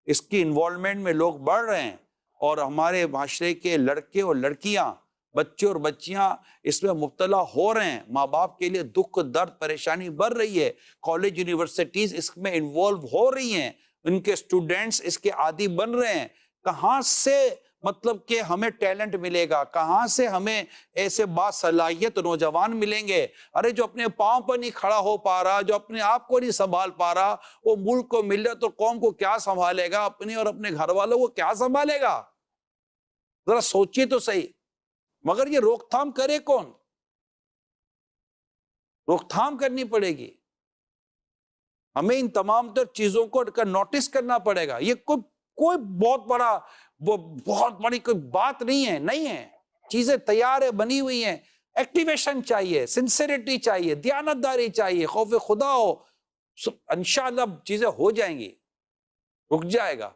اس کی انوالومنٹ میں لوگ بڑھ رہے ہیں. اور ہمارے معاشرے کے لڑکے اور لڑکیاں، بچے اور بچیاں اس میں مبتلا ہو رہے ہیں. ماں باپ کے لیے دکھ، درد، پریشانی بڑھ رہی ہے. کالج یونیورسٹیز اس میں انوالو ہو رہی ہیں، ان کے اسٹوڈنٹس اس کے عادی بن رہے ہیں. کہاں سے مطلب کہ ہمیں ٹیلنٹ ملے گا، کہاں سے ہمیں ایسے باصلاحیت نوجوان ملیں گے؟ ارے جو اپنے پاؤں پر نہیں کھڑا ہو پا رہا، جو اپنے آپ کو نہیں سنبھال پا رہا، وہ ملک کو، ملت اور قوم کو کیا سنبھالے گا؟ اپنے اور اپنے گھر والوں کو کیا سنبھالے گا؟ ذرا سوچیے تو صحیح. مگر یہ روک تھام کرے کون؟ روک تھام کرنی پڑے گی. ہمیں ان تمام تر چیزوں کو نوٹس کرنا پڑے گا. یہ کوئی بہت بڑی کوئی بات نہیں ہے. چیزیں تیار ہے، بنی ہوئی ہیں. ایکٹیویشن چاہیے، سنسیریٹی چاہیے، دیانتداری چاہیے، خوف خدا ہو. انشاءاللہ چیزیں ہو جائیں گی، رک جائے گا.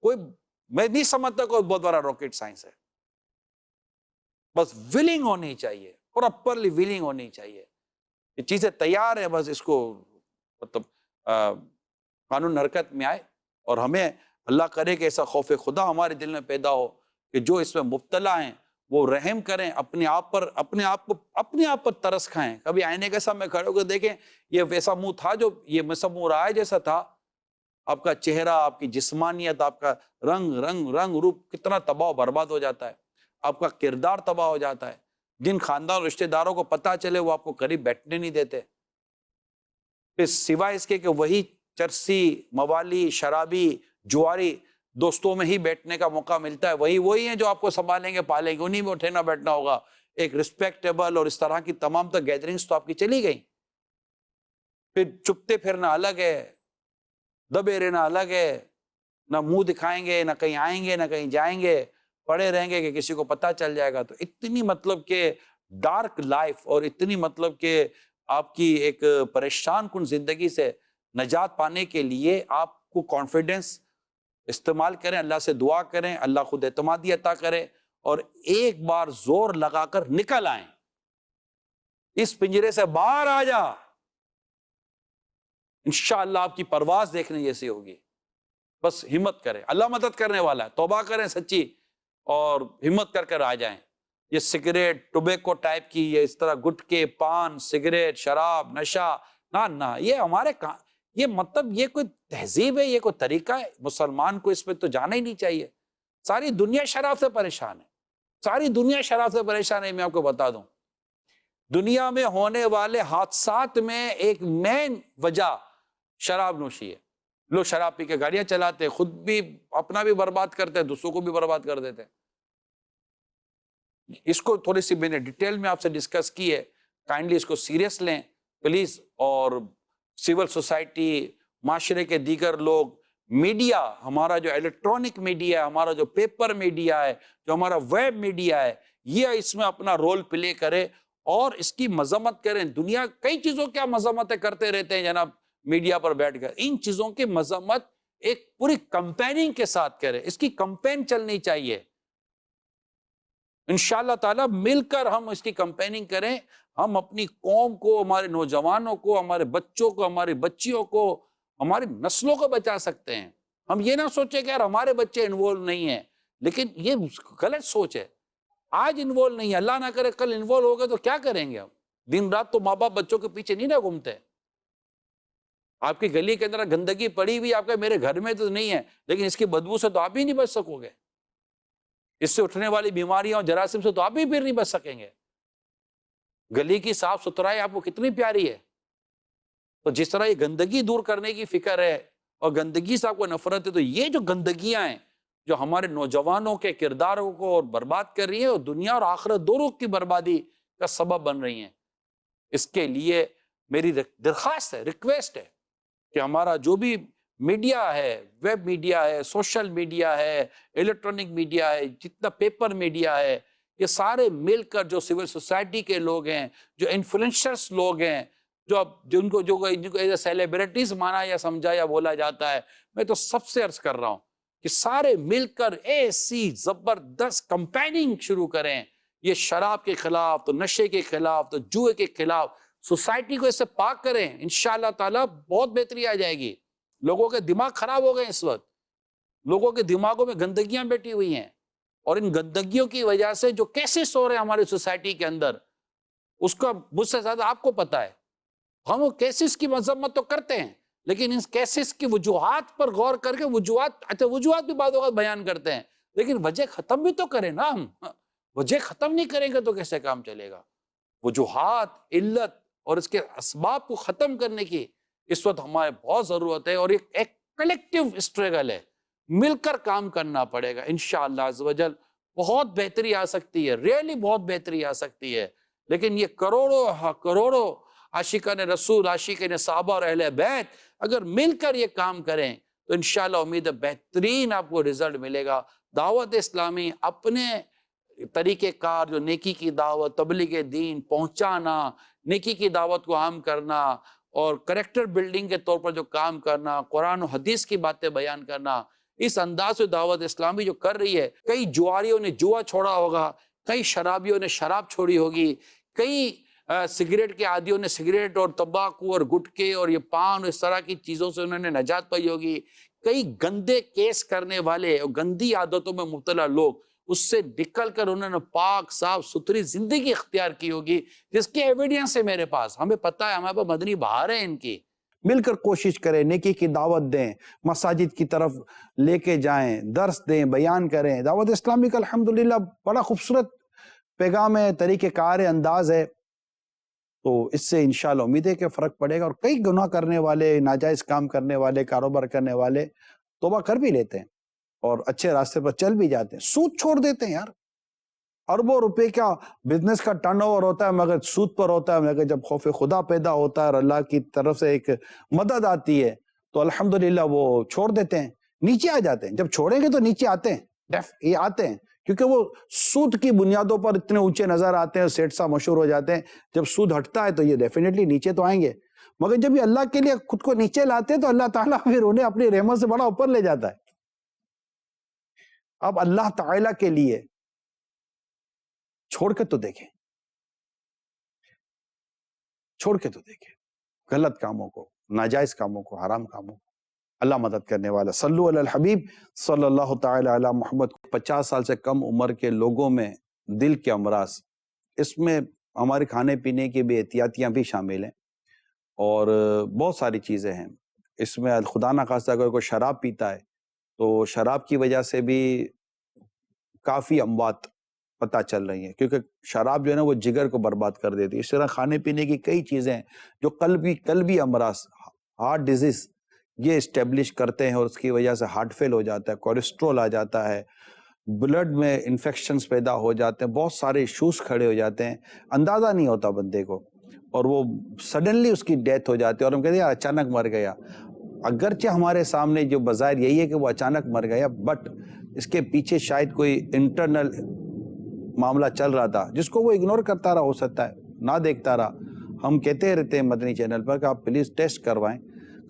میں نہیں سمجھتا کوئی بہت بڑا راکٹ سائنس ہے. بس ویلنگ ہونی چاہیے، پراپرلی ویلنگ ہونی چاہیے. یہ چیزیں تیار ہے، بس اس کو مطلب قانون حرکت میں آئے. اور ہمیں اللہ کرے کہ ایسا خوف خدا ہمارے دل میں پیدا ہو کہ جو اس میں مبتلا ہیں وہ رحم کریں، اپنے آپ پر ترس کھائیں. کبھی آئینے کے سامنے کھڑے ہو کے دیکھیں یہ ویسا منہ تھا جو یہ ویسا منہ رہا ہے جیسا تھا. آپ کا چہرہ، آپ کی جسمانیت، آپ کا رنگ روپ کتنا تباہ و برباد ہو جاتا ہے. آپ کا کردار تباہ ہو جاتا ہے. جن خاندان رشتہ داروں کو پتہ چلے وہ آپ کو قریب بیٹھنے نہیں دیتے. پھر سوائے اس کے کہ وہی چرسی، موالی، شرابی، جواری دوستوں میں ہی بیٹھنے کا موقع ملتا ہے، وہی ہیں جو آپ کو سنبھالیں گے، پالیں گے، انہی میں اٹھنا بیٹھنا ہوگا. ایک رسپیکٹیبل اور اس طرح کی تمام تر گیدرنگز تو آپ کی چلی گئی. پھر چپتے پھرنا الگ ہے، دبے رہنا الگ ہے. نہ منہ دکھائیں گے، نہ کہیں آئیں گے، نہ کہیں جائیں گے، پڑے رہیں گے کہ کسی کو پتہ چل جائے گا. تو اتنی مطلب کہ ڈارک لائف اور اتنی مطلب کہ آپ کی ایک پریشان کن زندگی سے نجات پانے کے لیے آپ کو کانفیڈنس استعمال کریں، اللہ سے دعا کریں، اللہ خود اعتمادی عطا کرے، اور ایک بار زور لگا کر نکل آئیں، اس پنجرے سے باہر آ جا، انشاءاللہ آپ کی پرواز دیکھنے جیسی ہوگی۔ بس ہمت کریں، اللہ مدد کرنے والا ہے، توبہ کریں سچی اور ہمت کر کر آ جائیں۔ یہ سگریٹ، ٹوبیکو ٹائپ کی، یہ اس طرح گٹکے، پان، سگریٹ، شراب، نشہ، نہ یہ ہمارے یہ مطلب یہ کوئی تہذیب ہے، یہ کوئی طریقہ ہے؟ مسلمان کو اس پہ تو جانا ہی نہیں چاہیے۔ ساری دنیا شراب سے پریشان ہے، ساری دنیا شراب سے پریشان ہے۔ میں آپ کو بتا دوں، دنیا میں ہونے والے حادثات میں ایک مین وجہ شراب نوشی ہے۔ لوگ شراب پی کے گاڑیاں چلاتے ہیں، خود بھی اپنا بھی برباد کرتے ہیں، دوسروں کو بھی برباد کر دیتے ہیں۔ اس کو تھوڑی سی میں نے ڈیٹیل میں آپ سے ڈسکس کی ہے، کائنڈلی اس کو سیریس لیں پلیز، اور سول سوسائٹی، معاشرے کے دیگر لوگ، میڈیا، ہمارا جو الیکٹرانک میڈیا ہے، ہمارا جو پیپر میڈیا ہے، جو ہمارا ویب میڈیا ہے، یہ اس میں اپنا رول پلے کرے اور اس کی مذمت کریں۔ دنیا کئی چیزوں کیا مذمتیں کرتے رہتے ہیں جناب میڈیا پر بیٹھ کر، ان چیزوں کی مذمت ایک پوری کمپیننگ کے ساتھ کرے، اس کی کمپین چلنی چاہیے۔ انشاءاللہ تعالیٰ مل کر ہم اس کی کمپیننگ کریں، ہم اپنی قوم کو، ہمارے نوجوانوں کو، ہمارے بچوں کو، ہماری بچیوں کو، ہماری نسلوں کو بچا سکتے ہیں۔ ہم یہ نہ سوچیں کہ یار ہمارے بچے انوالو نہیں ہیں، لیکن یہ غلط سوچ ہے۔ آج انوالو نہیں ہے، اللہ نہ کرے کل انوالو ہو گئے تو کیا کریں گے ہم؟ دن رات تو ماں باپ بچوں کے پیچھے نہیں نہ گھومتے۔ آپ کی گلی کے اندر گندگی پڑی ہوئی، آپ کا میرے گھر میں تو نہیں ہے، لیکن اس کی بدبو سے تو آپ ہی نہیں بچ سکو گے، اس سے اٹھنے والی بیماریاں اور جراثیم سے تو آپ ہی پھر نہیں بچ سکیں گے۔ گلی کی صاف ستھرائی آپ کو کتنی پیاری ہے، تو جس طرح یہ گندگی دور کرنے کی فکر ہے اور گندگی سے آپ کو نفرت ہے، تو یہ جو گندگیاں ہیں جو ہمارے نوجوانوں کے کرداروں کو اور برباد کر رہی ہیں اور دنیا اور آخرت دونوں کی بربادی کا سبب بن رہی ہیں، اس کے لیے میری درخواست ہے، ریکویسٹ ہے کہ ہمارا جو بھی میڈیا ہے، ویب میڈیا ہے، سوشل میڈیا ہے، الیکٹرانک میڈیا ہے، جتنا پیپر میڈیا ہے، یہ سارے مل کر جو سول سوسائٹی کے لوگ ہیں، جو انفلوئنسرز لوگ ہیں، جن کو ایز اے سیلیبریٹیز مانا یا سمجھا یا بولا جاتا ہے، میں تو سب سے عرض کر رہا ہوں کہ سارے مل کر ایسی زبردست کمپیننگ شروع کریں، یہ شراب کے خلاف، تو نشے کے خلاف، تو جوئے کے خلاف، سوسائٹی کو اس سے پاک کریں۔ انشاءاللہ تعالیٰ بہت بہتری آ جائے گی۔ لوگوں کے دماغ خراب ہو گئے اس وقت، لوگوں کے دماغوں میں گندگیاں بیٹھی ہوئی ہیں، اور ان گندگیوں کی وجہ سے جو کیسز ہو رہے ہیں ہماری سوسائٹی کے اندر، اس کا مجھ سے زیادہ آپ کو پتا ہے۔ ہم وہ کیسز کی مذمت تو کرتے ہیں، لیکن ان کیسز کی وجوہات پر غور کر کے وجوہات بھی بعض اوقات بیان کرتے ہیں، لیکن وجہ ختم بھی تو کریں نا۔ ہم وجہ ختم نہیں کریں گے تو کیسے کام چلے گا؟ وجوہات، علت اور اس کے اسباب کو ختم کرنے کی اس وقت ہمارے بہت ضرورت ہے، اور ایک کلیکٹیو اسٹرگل ہے، مل کر کام کرنا پڑے گا۔ انشاءاللہ عز و جل بہت بہتری آ سکتی ہے، ریئلی بہت بہتری آ سکتی ہے، لیکن یہ کروڑوں عاشقان رسول، عاشقان صحابہ اور اہل بیت اگر مل کر یہ کام کریں تو انشاءاللہ امید ہے بہترین آپ کو رزلٹ ملے گا۔ دعوت اسلامی اپنے طریقہ کار، جو نیکی کی دعوت، تبلیغ دین پہنچانا، نیکی کی دعوت کو عام کرنا، اور کریکٹر بلڈنگ کے طور پر جو کام کرنا، قرآن و حدیث کی باتیں بیان کرنا، اس انداز سے دعوت اسلامی جو کر رہی ہے، کئی جواریوں نے جوا چھوڑا ہوگا، کئی شرابیوں نے شراب چھوڑی ہوگی، کئی سگریٹ کے عادیوں نے سگریٹ اور تمباکو اور گٹکے اور یہ پان اور اس طرح کی چیزوں سے انہوں نے نجات پائی ہوگی، کئی گندے کیس کرنے والے اور گندی عادتوں میں مبتلا لوگ اس سے نکل کر انہوں نے پاک صاف ستھری زندگی اختیار کی ہوگی، جس کی ایویڈینس ہے میرے پاس، ہمیں پتہ ہے، ہمارے پاس مدنی بہار ہیں ان کی۔ مل کر کوشش کریں، نیکی کی دعوت دیں، مساجد کی طرف لے کے جائیں، درس دیں، بیان کریں۔ دعوت اسلامی کا الحمدللہ بڑا خوبصورت پیغام ہے، طریقہ کار ہے، انداز ہے، تو اس سے انشاءاللہ امید ہے کہ فرق پڑے گا۔ اور کئی گناہ کرنے والے، ناجائز کام کرنے والے، کاروبار کرنے والے توبہ کر بھی لیتے ہیں اور اچھے راستے پر چل بھی جاتے ہیں، سود چھوڑ دیتے ہیں۔ یار اربوں روپے کا بزنس کا ٹرن اوور ہوتا ہے مگر سود پر ہوتا ہے، مگر جب خوف خدا پیدا ہوتا ہے اور اللہ کی طرف سے ایک مدد آتی ہے تو الحمدللہ وہ چھوڑ دیتے ہیں، نیچے آ جاتے ہیں۔ جب چھوڑیں گے تو نیچے آتے ہیں، یہ آتے ہیں، کیونکہ وہ سود کی بنیادوں پر اتنے اونچے نظر آتے ہیں، سیٹ سا مشہور ہو جاتے ہیں۔ جب سود ہٹتا ہے تو یہ ڈیفینیٹلی نیچے تو آئیں گے۔ مگر جب یہ اللہ کے لیے خود کو نیچے لاتے تو اللہ تعالیٰ پھر انہیں اپنی رحمت سے بڑا اوپر لے جاتا ہے. اب اللہ تعالیٰ کے لیے چھوڑ کے تو دیکھیں, چھوڑ کے تو دیکھیں غلط کاموں کو, ناجائز کاموں کو, حرام کاموں کو. اللہ مدد کرنے والا. صلو علی الحبیب صلی اللہ تعالی علی محمد. 50 سال سے کم عمر کے لوگوں میں دل کے امراض, اس میں ہمارے کھانے پینے کی بے احتیاطیاں بھی شامل ہیں اور بہت ساری چیزیں ہیں. اس میں خدا نخواستہ اگر کوئی شراب پیتا ہے تو شراب کی وجہ سے بھی کافی اموات پتہ چل رہی ہیں, کیونکہ شراب جو ہے نا وہ جگر کو برباد کر دیتی ہے. اس طرح کھانے پینے کی کئی چیزیں ہیں جو قلبی امراض, ہارٹ ڈیزیز یہ اسٹیبلش کرتے ہیں اور اس کی وجہ سے ہارٹ فیل ہو جاتا ہے, کولیسٹرول آ جاتا ہے, بلڈ میں انفیکشنز پیدا ہو جاتے ہیں, بہت سارے ایشوز کھڑے ہو جاتے ہیں, اندازہ نہیں ہوتا بندے کو, اور وہ سڈنلی اس کی ڈیتھ ہو جاتی ہے اور ہم کہتے ہیں یار اچانک مر گیا. اگرچہ ہمارے سامنے جو بظاہر یہی ہے کہ وہ اچانک مر گیا, بٹ اس کے پیچھے شاید کوئی انٹرنل معاملہ چل رہا تھا جس کو وہ اگنور کرتا رہا, ہو سکتا ہے نہ دیکھتا رہا. ہم کہتے رہتے ہیں مدنی چینل پر کہ آپ پلیز ٹیسٹ کروائیں,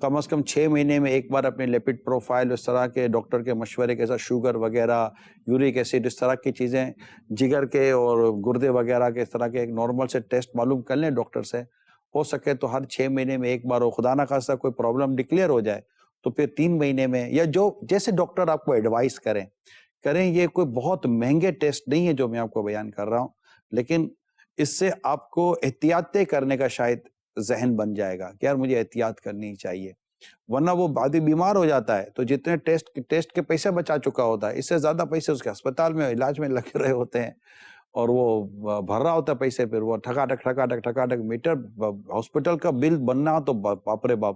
کم از کم 6 مہینے میں ایک بار اپنے لیپڈ پروفائل, اس طرح کے ڈاکٹر کے مشورے کے ساتھ شوگر وغیرہ, یورک ایسڈ, اس طرح کی چیزیں, جگر کے اور گردے وغیرہ کے اس طرح کے ایک نارمل سے ٹیسٹ معلوم کر لیں ڈاکٹر سے. ہو سکے تو ہر 6 مہینے میں ایک بار ہو. خدا نہ خواستہ کوئی پرابلم ڈکلیئر ہو جائے تو پھر 3 مہینے میں, یا جو جیسے ڈاکٹر آپ کو ایڈوائز کریں. یہ کوئی بہت مہنگے ٹیسٹ نہیں ہے جو میں آپ کو بیان کر رہا ہوں, لیکن اس سے آپ کو احتیاطیں کرنے کا شاید ذہن بن جائے گا کہ یار مجھے احتیاط کرنی چاہیے, ورنہ وہ بعدی بیمار ہو جاتا ہے تو جتنے ٹیسٹ کے پیسے بچا چکا ہوتا ہے, اس سے زیادہ پیسے اس کے اسپتال میں علاج میں لگ رہے ہوتے ہیں اور وہ بھر رہا ہوتا ہے پیسے. پھر وہ ٹھکا میٹر ہاسپٹل کا بل بننا تو باپ رے باپ,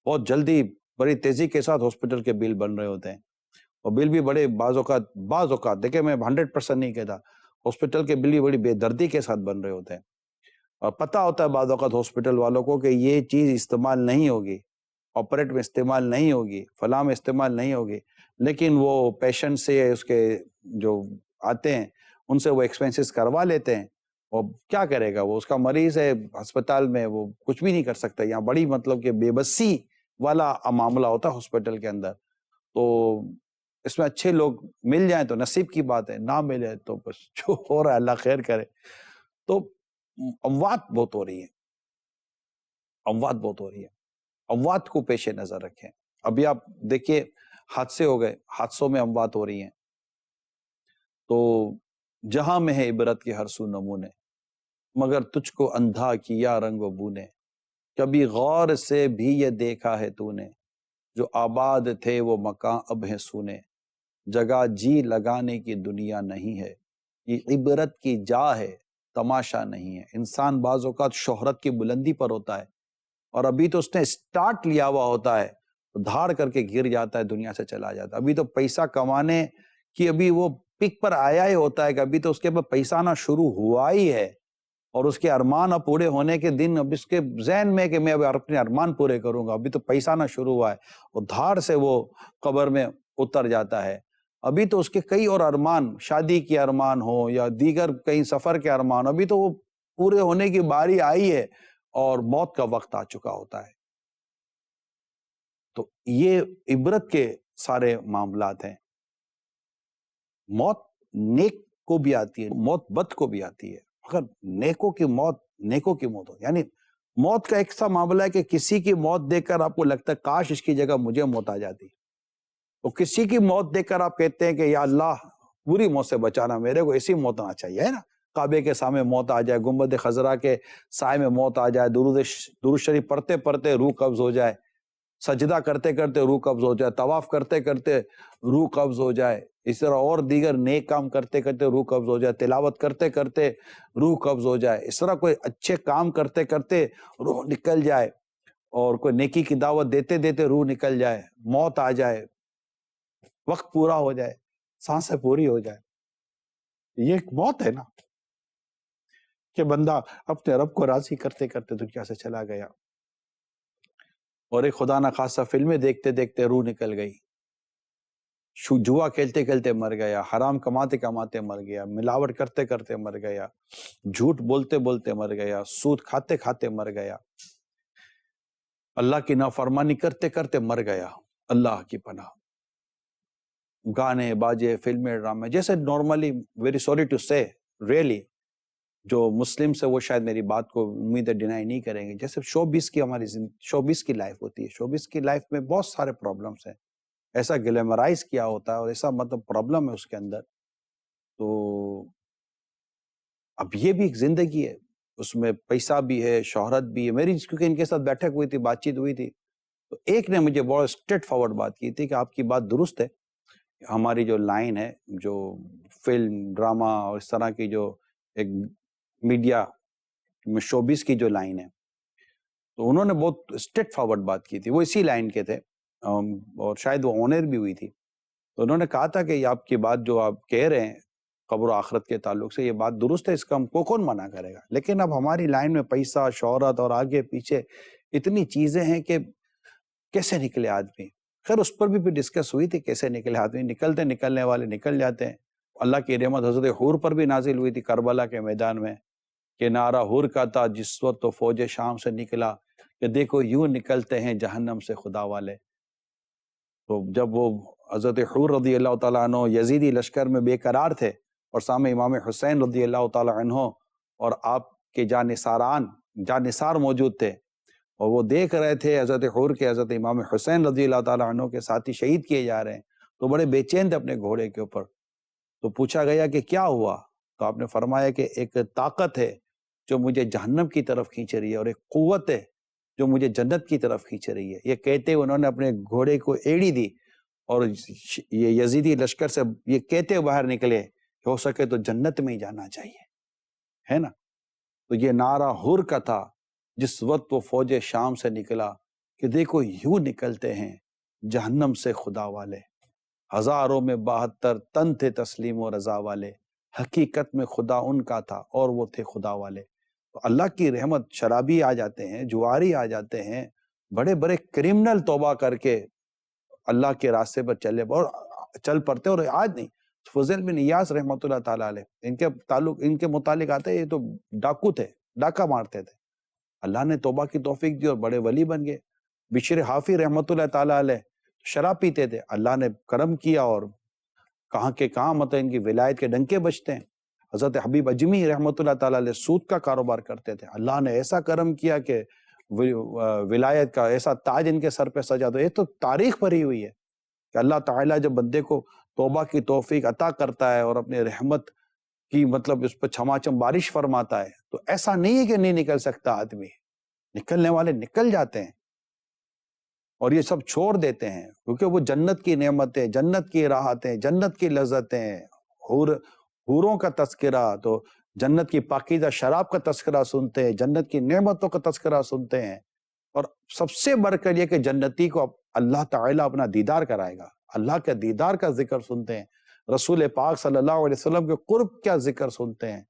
بہت جلدی بڑی تیزی کے ساتھ ہاسپٹل کے بل بن رہے ہوتے ہیں, اور بل بھی بڑے بعض اوقات دیکھیں میں 100% نہیں کہتا, ہاسپٹل کے بل بھی بڑی بے دردی کے ساتھ بن رہے ہوتے ہیں. اور پتہ ہوتا ہے بعض اوقات ہاسپٹل والوں کو کہ یہ چیز استعمال نہیں ہوگی, آپریٹ میں استعمال نہیں ہوگی, فلاں میں استعمال نہیں ہوگی, لیکن وہ پیشنٹ سے اس کے جو آتے ہیں ان سے وہ ایکسپینسز کروا لیتے ہیں. اور کیا کرے گا وہ, اس کا مریض ہے ہسپتال میں, وہ کچھ بھی نہیں کر سکتا. یہاں بڑی مطلب کہ بے بسی والا معاملہ ہوتا ہے ہاسپٹل کے اندر. تو اس میں اچھے لوگ مل جائیں تو نصیب کی بات ہے, نہ ملے تو بس جو ہو رہا ہے اللہ خیر کرے. تو اموات بہت ہو رہی ہے, اموات کو پیش نظر رکھیں. ابھی آپ دیکھیے حادثے ہو گئے, حادثوں میں اموات ہو رہی ہیں. تو جہاں میں ہے عبرت کے ہر سو نمونے, مگر تجھ کو اندھا کیا رنگ و بو نے. کبھی غور سے بھی یہ دیکھا ہے تو نے, جو آباد تھے وہ مکان اب ہیں سونے. جگہ جی لگانے کی دنیا نہیں ہے, یہ عبرت کی جا ہے تماشا نہیں ہے. انسان بعض اوقات شہرت کی بلندی پر ہوتا ہے اور ابھی تو اس نے سٹارٹ لیا ہوا ہوتا ہے, دھاڑ کر کے گر جاتا ہے, دنیا سے چلا جاتا ہے. ابھی تو پیسہ کمانے کی ابھی وہ پک پر آیا ہی ہوتا ہے کہ ابھی تو اس کے پاس پیسہ آنا شروع ہوا ہی ہے, اور اس کے ارمان اب پورے ہونے کے دن اب اس کے ذہن میں کہ میں اب اپنے ارمان پورے کروں گا. ابھی تو پیسہ آنا شروع ہوا ہے اور دھاڑ سے وہ قبر میں اتر جاتا ہے. ابھی تو اس کے کئی اور ارمان, شادی کے ارمان ہو یا دیگر کہیں سفر کے ارمان, ابھی تو وہ پورے ہونے کی باری آئی ہے اور موت کا وقت آ چکا ہوتا ہے. تو یہ عبرت کے سارے معاملات ہیں. موت نیک کو بھی آتی ہے, موت بد کو بھی آتی ہے, مگر نیکوں کی موت ہو, یعنی موت کا ایک سا معاملہ ہے کہ کسی کی موت دیکھ کر آپ کو لگتا ہے کاش اس کی جگہ مجھے موت آ جاتی, تو کسی کی موت دیکھ کر آپ کہتے ہیں کہ یا اللہ بری موت سے بچانا, میرے کو ایسی موت آنا چاہیے, ہے نا. کعبے کے سامنے موت آ جائے, گنبد خضرا کے سائے میں موت آ جائے, درود شریف پڑھتے پڑھتے روح قبض ہو جائے, سجدہ کرتے کرتے روح قبض ہو جائے, طواف کرتے کرتے روح قبض ہو جائے, اس طرح اور دیگر نیک کام کرتے کرتے روح قبض ہو جائے, تلاوت کرتے کرتے روح قبض ہو جائے, اس طرح کوئی اچھے کام کرتے کرتے روح نکل جائے, اور کوئی نیکی کی دعوت دیتے دیتے روح نکل جائے, موت آ جائے, وقت پورا ہو جائے, سانسیں پوری ہو جائے. یہ ایک موت ہے نا کہ بندہ اپنے رب کو راضی کرتے کرتے دنیا سے چلا گیا, اور ایک خدا نہ خاصہ فلمیں دیکھتے دیکھتے روح نکل گئی, جوا کھیلتے کھیلتے مر گیا, حرام کماتے کماتے مر گیا, ملاوٹ کرتے کرتے مر گیا, جھوٹ بولتے بولتے مر گیا, سود کھاتے کھاتے مر گیا. اللہ کی نافرمانی کرتے کرتے مر گیا، اللہ کی پناہ۔ گانے باجے، فلمیں، ڈرامے، جیسے نارملی، ویری سوری ٹو سے، ریئلی جو مسلم سے وہ شاید میری بات کو امید ڈینائی نہیں کریں گے، جیسے شوبیز کی ہماری شوبیز کی لائف ہوتی ہے، شوبیز کی لائف میں بہت سارے پرابلمس ہیں، ایسا گلیمرائز کیا ہوتا ہے اور ایسا مطلب پرابلم ہے اس کے اندر۔ تو اب یہ بھی ایک زندگی ہے، اس میں پیسہ بھی ہے، شہرت بھی ہے۔ میری کیونکہ ان کے ساتھ بیٹھک ہوئی تھی، بات چیت ہوئی تھی، تو ایک نے مجھے بہت اسٹریٹ فارورڈ بات کی تھی کہ آپ کی بات درست ہے، ہماری جو لائن ہے، جو فلم، ڈرامہ اور اس طرح کی جو ایک میڈیا میں شوبیز کی جو لائن ہے، تو انہوں نے بہت اسٹریٹ فارورڈ بات کی تھی، وہ اسی لائن کے تھے اور شاید وہ آنر بھی ہوئی تھی۔ تو انہوں نے کہا تھا کہ یہ آپ کی بات جو آپ کہہ رہے ہیں قبر و آخرت کے تعلق سے، یہ بات درست ہے، اس کا ہم کو کون منع کرے گا، لیکن اب ہماری لائن میں پیسہ، شہرت اور آگے پیچھے اتنی چیزیں ہیں کہ کیسے نکلے آدمی۔ خیر اس پر بھی ڈسکس ہوئی تھی، کیسے نکلے آدمی، نکلنے والے نکل جاتے ہیں۔ اللہ کی رحمت حضرت حور پر بھی نازل ہوئی تھی کربلا کے میدان میں، کہ نعرہ حور کا تھا جس وقت تو فوج شام سے نکلا، کہ دیکھو یوں نکلتے ہیں جہنم سے خدا والے۔ تو جب وہ حضرت حور رضی اللہ تعالیٰ عنہ یزیدی لشکر میں بے قرار تھے اور سامنے امام حسین رضی اللہ تعالیٰ عنہ اور آپ کے جانثار موجود تھے، اور وہ دیکھ رہے تھے حضرت حور کے حضرت امام حسین رضی اللہ تعالیٰ عنہ کے ساتھی شہید کیے جا رہے ہیں، تو بڑے بے چین تھے اپنے گھوڑے کے اوپر۔ تو پوچھا گیا کہ کیا ہوا؟ تو آپ نے فرمایا کہ ایک طاقت ہے جو مجھے جہنم کی طرف کھینچ رہی ہے، اور ایک قوت ہے جو مجھے جنت کی طرف کھینچ رہی ہے۔ یہ کہتے ہوئے انہوں نے اپنے گھوڑے کو ایڑی دی اور یہ یزیدی لشکر سے یہ کہتے باہر نکلے کہ ہو سکے تو جنت میں ہی جانا چاہیے، ہے نا۔ تو یہ نعرہ حور کا تھا جس وقت وہ فوج شام سے نکلا، کہ دیکھو یوں نکلتے ہیں جہنم سے خدا والے، ہزاروں میں 72 تن تھے تسلیم و رضا والے، حقیقت میں خدا ان کا تھا اور وہ تھے خدا والے۔ تو اللہ کی رحمت، شرابی آ جاتے ہیں، جواری آ جاتے ہیں، بڑے بڑے کرمنل توبہ کر کے اللہ کے راستے پر چل پڑتے، اور آج نہیں، فضیل بن ایاس رحمۃ اللہ تعالیٰ علیہ، ان کے متعلق آتے ہیں، یہ تو ڈاکو تھے، ڈاکہ مارتے تھے، اللہ نے توبہ کی توفیق دی اور بڑے ولی بن گئے۔ بشر حافی رحمۃ اللہ تعالیٰ علیہ شراب پیتے تھے، اللہ نے کرم کیا اور کہاں کے کہاں مطلب ان کی ولایت کے ڈنکے بجتے ہیں۔ حضرت حبیب اجمی رحمۃ اللہ تعالیٰ علیہ سود کا کاروبار کرتے تھے، اللہ نے ایسا کرم کیا کہ ولایت کا ایسا تاج ان کے سر پہ سجا۔ تو یہ تو تاریخ بھری ہوئی ہے کہ اللہ تعالیٰ جب بندے کو توبہ کی توفیق عطا کرتا ہے اور اپنے رحمت کی مطلب اس پہ چھماچم بارش فرماتا ہے، تو ایسا نہیں ہے کہ نہیں نکل سکتا آدمی، نکلنے والے نکل جاتے ہیں اور یہ سب چھوڑ دیتے ہیں، کیونکہ وہ جنت کی نعمتیں، جنت کی راحتیں، جنت کی لذتیں، حوروں کا تذکرہ، تو جنت کی پاکیزہ شراب کا تذکرہ سنتے ہیں، جنت کی نعمتوں کا تذکرہ سنتے ہیں، اور سب سے بڑھ کر یہ کہ جنتی کو اللہ تعالیٰ اپنا دیدار کرائے گا، اللہ کے دیدار کا ذکر سنتے ہیں، رسول پاک صلی اللہ علیہ وسلم کے قرب کا ذکر سنتے ہیں،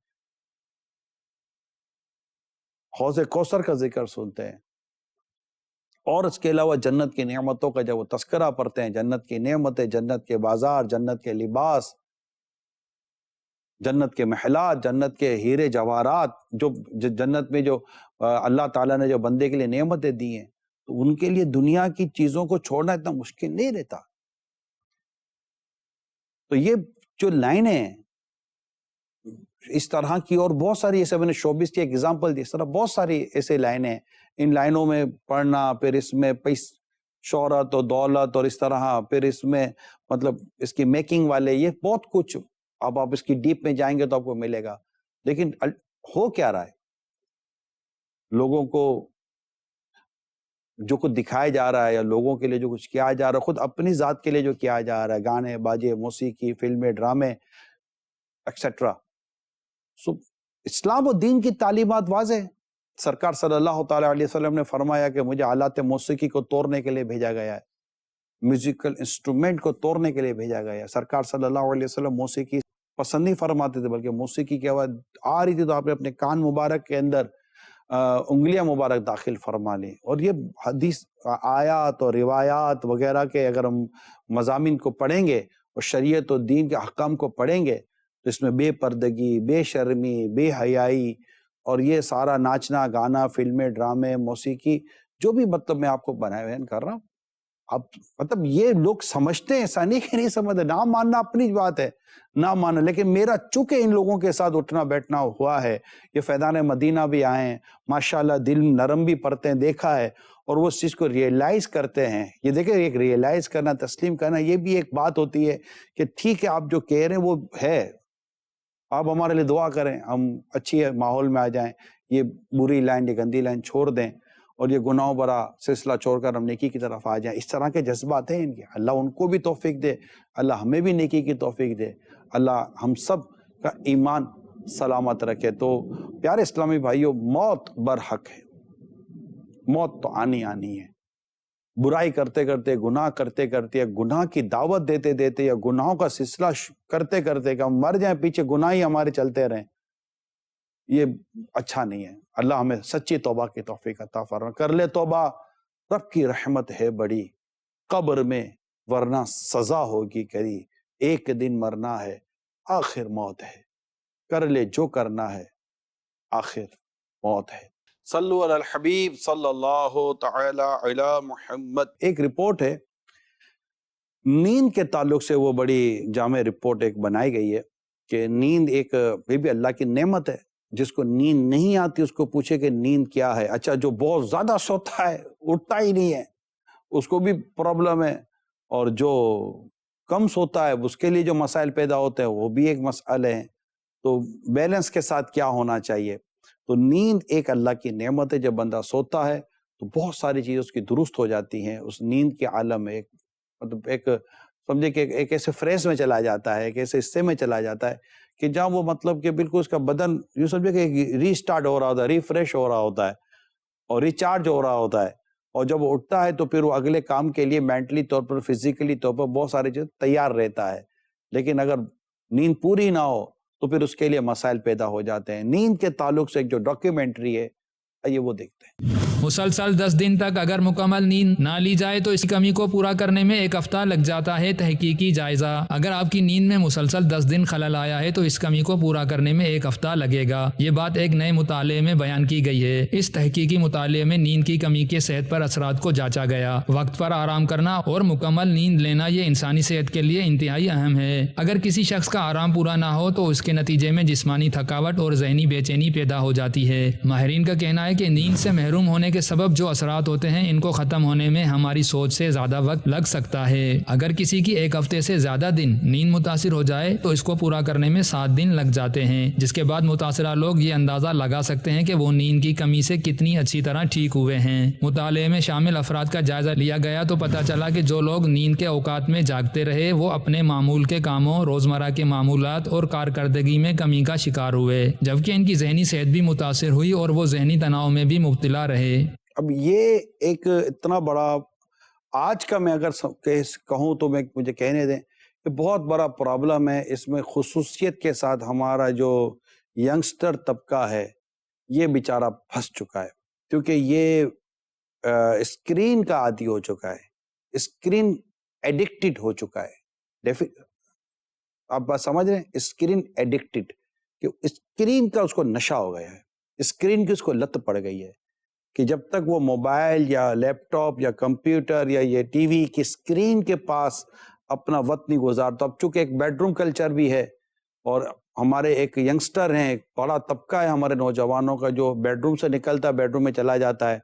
حوض کوثر کا ذکر سنتے ہیں، اور اس کے علاوہ جنت کی نعمتوں کا جب وہ تذکرہ پڑھتے ہیں، جنت کی نعمتیں، جنت کے بازار، جنت کے لباس، جنت کے محلات، جنت کے ہیرے جواہرات، جو جنت میں جو اللہ تعالیٰ نے جو بندے کے لیے نعمتیں دی ہیں، تو ان کے لیے دنیا کی چیزوں کو چھوڑنا اتنا مشکل نہیں رہتا۔ تو یہ جو لائنیں ہیں اس طرح کی، اور بہت ساری، ایسے میں نے شوبیز کی ایگزامپل دی، اس طرح بہت ساری ایسے لائنیں ہیں، ان لائنوں میں پڑھنا، پھر اس میں شہرت اور دولت، اور اس طرح پھر اس میں مطلب اس کی میکنگ والے، یہ بہت کچھ، اب آپ اس کی ڈیپ میں جائیں گے تو آپ کو ملے گا، لیکن ہو کیا رہا ہے؟ لوگوں کو جو کچھ دکھایا جا رہا ہے، یا لوگوں کے لیے جو کچھ کیا جا رہا ہے، خود اپنی ذات کے لیے جو کیا جا رہا ہے، گانے باجے، موسیقی، فلمیں، ڈرامے ایکسیٹرا۔ اسلام و دین کی تعلیمات واضح ہے۔ سرکار صلی اللہ تعالیٰ علیہ وسلم نے فرمایا کہ مجھے آلات موسیقی کو توڑنے کے لیے بھیجا گیا ہے، میوزیکل انسٹرومنٹ کو توڑنے کے لیے بھیجا گیا ہے۔ سرکار صلی اللہ علیہ وسلم موسیقی پسند نہیں فرماتے تھے، بلکہ موسیقی کی آواز آ رہی تھی تو آپ نے اپنے کان مبارک کے اندر انگلیاں مبارک داخل فرما لی۔ اور یہ حدیث، آیات اور روایات وغیرہ کے اگر ہم مضامین کو پڑھیں گے اور شریعت و دین کے احکام کو پڑھیں گے، تو اس میں بے پردگی، بے شرمی، بے حیائی، اور یہ سارا ناچنا گانا، فلمیں، ڈرامے، موسیقی، جو بھی مطلب میں آپ کو بیان کر رہا ہوں، اب مطلب یہ لوگ سمجھتے ہیں، ایسا نہیں کہ نہیں سمجھتے، نہ ماننا اپنی بات ہے، نہ ماننا، لیکن میرا چونکہ ان لوگوں کے ساتھ اٹھنا بیٹھنا ہوا ہے، یہ فیضان مدینہ بھی آئے ہیں، ماشاءاللہ دل نرم بھی پڑھتے ہیں، دیکھا ہے، اور وہ اس چیز کو ریئلائز کرتے ہیں. یہ دیکھیں، ایک ریئلائز کرنا، تسلیم کرنا، یہ بھی ایک بات ہوتی ہے کہ ٹھیک ہے آپ جو کہہ رہے ہیں وہ ہے، آپ ہمارے لیے دعا کریں، ہم اچھی ماحول میں آ جائیں، یہ بری لائن، یہ گندی لائن چھوڑ دیں، اور یہ گناہوں برا سلسلہ چھوڑ کر ہم نیکی کی طرف آ جائیں. اس طرح کے جذبات ہیں ان کے. اللہ ان کو بھی توفیق دے، اللہ ہمیں بھی نیکی کی توفیق دے، اللہ ہم سب کا ایمان سلامت رکھے. تو پیارے اسلامی بھائیوں، موت برحق ہے، موت تو آنی ہے. برائی کرتے کرتے، گناہ کرتے کرتے، یا گناہ کی دعوت دیتے دیتے، یا گناہوں کا سلسلہ کرتے کرتے کہ ہم مر جائیں، پیچھے گناہ ہی ہمارے چلتے رہیں، یہ اچھا نہیں ہے. اللہ ہمیں سچی توبہ کی توفیق عطا فرمائے. کر لے توبہ، رب کی رحمت ہے بڑی، قبر میں ورنہ سزا ہوگی کری، ایک دن مرنا ہے آخر موت ہے، کر لے جو کرنا ہے آخر موت ہے. صلو علی الحبیب صلی اللہ تعالی علی محمد. ایک رپورٹ ہے نیند کے تعلق سے، وہ بڑی جامع رپورٹ ایک بنائی گئی ہے کہ نیند ایک بھی اللہ کی نعمت ہے. جس کو نیند نہیں آتی اس کو پوچھے کہ نیند کیا ہے. اچھا، جو بہت زیادہ سوتا ہے، اٹھتا ہی نہیں ہے، اس کو بھی پرابلم ہے، اور جو کم سوتا ہے اس کے لیے جو مسائل پیدا ہوتے ہیں وہ بھی ایک مسئلہ ہے. تو بیلنس کے ساتھ کیا ہونا چاہیے؟ تو نیند ایک اللہ کی نعمت ہے. جب بندہ سوتا ہے تو بہت ساری چیزیں اس کی درست ہو جاتی ہیں. اس نیند کے عالم میں ایک سمجھے کہ ایک ایسے فریز میں چلا جاتا ہے، ایک ایسے حصے میں چلا جاتا ہے کہ جہاں وہ مطلب کہ بالکل اس کا بدن یوں سمجھے کہ ری سٹارٹ ہو رہا ہوتا ہے، ریفریش ہو رہا ہوتا ہے، اور ریچارج ہو رہا ہوتا ہے. اور جب وہ اٹھتا ہے تو پھر وہ اگلے کام کے لیے مینٹلی طور پر، فزیکلی طور پر بہت ساری چیز تیار رہتا ہے. لیکن اگر نیند پوری نہ ہو تو پھر اس کے لیے مسائل پیدا ہو جاتے ہیں. نیند کے تعلق سے ایک جو ڈاکیومنٹری ہے، آئیے وہ دیکھتے ہیں. مسلسل 10 دن تک اگر مکمل نیند نہ لی جائے تو اس کمی کو پورا کرنے میں 1 ہفتہ لگ جاتا ہے. تحقیقی جائزہ: اگر آپ کی نیند میں مسلسل 10 دن خلل آیا ہے تو اس کمی کو پورا کرنے میں 1 ہفتہ لگے گا. یہ بات ایک نئے مطالعے میں بیان کی گئی ہے. اس تحقیقی مطالعے میں نیند کی کمی کے صحت پر اثرات کو جانچا گیا. وقت پر آرام کرنا اور مکمل نیند لینا یہ انسانی صحت کے لیے انتہائی اہم ہے. اگر کسی شخص کا آرام پورا نہ ہو تو اس کے نتیجے میں جسمانی تھکاوٹ اور ذہنی بے چینی پیدا ہو جاتی ہے. ماہرین کا کہنا ہے کہ نیند سے محروم ہونے کے سبب جو اثرات ہوتے ہیں ان کو ختم ہونے میں ہماری سوچ سے زیادہ وقت لگ سکتا ہے. اگر کسی کی 1 ہفتے سے زیادہ دن نیند متاثر ہو جائے تو اس کو پورا کرنے میں 7 دن لگ جاتے ہیں، جس کے بعد متاثرہ لوگ یہ اندازہ لگا سکتے ہیں کہ وہ نیند کی کمی سے کتنی اچھی طرح ٹھیک ہوئے ہیں. مطالعے میں شامل افراد کا جائزہ لیا گیا تو پتہ چلا کہ جو لوگ نیند کے اوقات میں جاگتے رہے وہ اپنے معمول کے کاموں، روزمرہ کے معمولات اور کارکردگی میں کمی کا شکار ہوئے، جبکہ ان کی ذہنی صحت بھی متاثر ہوئی اور وہ ذہنی تناؤ میں بھی مبتلا رہے. اب یہ ایک اتنا بڑا آج کا میں اگر کہوں تو مجھے کہنے دیں کہ بہت بڑا پرابلم ہے. اس میں خصوصیت کے ساتھ ہمارا جو ینگسٹر طبقہ ہے یہ بیچارہ پھنس چکا ہے، کیونکہ یہ اسکرین کا عادی ہو چکا ہے، اسکرین ایڈکٹڈ ہو چکا ہے. آپ بات سمجھ رہے ہیں؟ اسکرین ایڈکٹڈ، کہ اسکرین کا اس کو نشہ ہو گیا ہے، اسکرین کی اس کو لت پڑ گئی ہے کہ جب تک وہ موبائل یا لیپ ٹاپ یا کمپیوٹر یا یہ ٹی وی کی اسکرین کے پاس اپنا وقت نہیں گزارتا. اب چونکہ ایک بیڈ روم کلچر بھی ہے اور ہمارے ایک ینگسٹر ہیں، ایک بڑا طبقہ ہے ہمارے نوجوانوں کا جو بیڈ روم سے نکلتا ہے، بیڈ روم میں چلا جاتا ہے،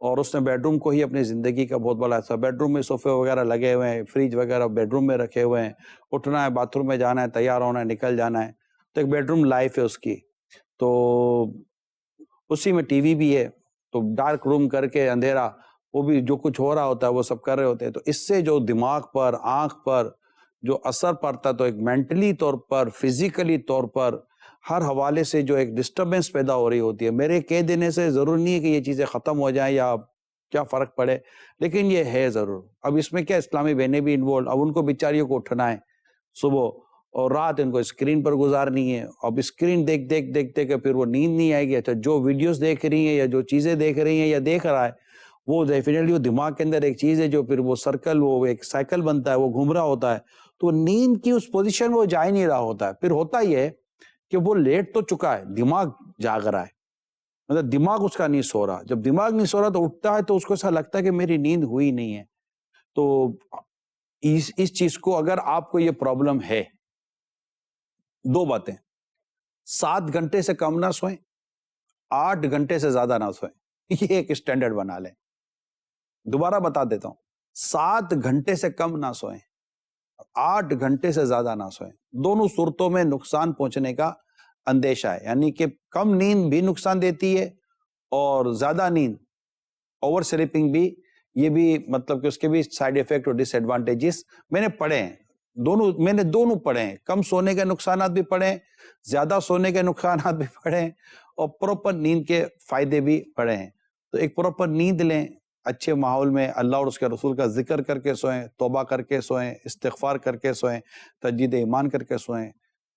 اور اس نے بیڈ روم کو ہی اپنی زندگی کا بہت بڑا حصہ. بیڈ روم میں صوفے وغیرہ لگے ہوئے ہیں، فریج وغیرہ بیڈ روم میں رکھے ہوئے ہیں، اٹھنا ہے، باتھ روم میں جانا ہے، تیار ہونا ہے، نکل جانا ہے. تو ایک بیڈ روم لائف ہے اس کی. تو اسی میں ٹی وی بھی ہے، تو ڈارک روم کر کے اندھیرا، وہ بھی جو کچھ ہو رہا ہوتا ہے وہ سب کر رہے ہوتے ہیں. تو اس سے جو دماغ پر، آنکھ پر جو اثر پڑتا ہے، تو ایک مینٹلی طور پر، فزیکلی طور پر، ہر حوالے سے جو ایک ڈسٹربنس پیدا ہو رہی ہوتی ہے. میرے کہہ دینے سے ضرور نہیں ہے کہ یہ چیزیں ختم ہو جائیں یا کیا فرق پڑے، لیکن یہ ہے ضرور. اب اس میں کیا اسلامی بہنیں بھی انوالو، اب ان کو بیچاریوں کو اٹھنا ہے صبح اور رات ان کو اسکرین پر گزارنی ہے. اب اسکرین دیکھتے کہ پھر وہ نیند نہیں آئے گی. اچھا، جو ویڈیوز دیکھ رہی ہیں یا جو چیزیں دیکھ رہی ہیں یا دیکھ رہا ہے، وہ ڈیفینیٹلی وہ دماغ کے اندر ایک چیز ہے جو پھر وہ سرکل، وہ ایک سائیکل بنتا ہے، وہ گھوم رہا ہوتا ہے. تو نیند کی اس پوزیشن وہ جا ہی نہیں رہا ہوتا ہے. پھر ہوتا یہ ہے کہ وہ لیٹ تو چکا ہے، دماغ جاگ رہا ہے، مطلب دماغ اس کا نہیں سو رہا. جب دماغ نہیں سو رہا تو اٹھتا ہے تو اس کو ایسا لگتا ہے کہ میری نیند ہوئی نہیں ہے. تو اس چیز کو اگر آپ کو یہ پرابلم ہے، دو باتیں: 7 گھنٹے سے کم نہ سوئیں، 8 گھنٹے سے زیادہ نہ سوئیں. یہ ایک اسٹینڈرڈ بنا لیں. دوبارہ بتا دیتا ہوں، 7 گھنٹے سے کم نہ سوئیں، 8 گھنٹے سے زیادہ نہ سوئیں. دونوں صورتوں میں نقصان پہنچنے کا اندیشہ ہے. یعنی کہ کم نیند بھی نقصان دیتی ہے اور زیادہ نیند، اوور سلیپنگ بھی، یہ بھی مطلب کہ اس کے بھی سائیڈ ایفیکٹ اور ڈس ایڈوانٹیجز میں نے پڑھے ہیں. میں نے دونوں پڑھے ہیں. کم سونے کے نقصانات بھی پڑھے ہیں، زیادہ سونے کے نقصانات بھی پڑھے ہیں، اور پراپر نیند کے فائدے بھی پڑھے ہیں. تو ایک پراپر نیند لیں، اچھے ماحول میں اللہ اور اس کے رسول کا ذکر کر کے سوئیں، توبہ کر کے سوئیں، استغفار کر کے سوئیں، تجدید ایمان کر کے سوئیں.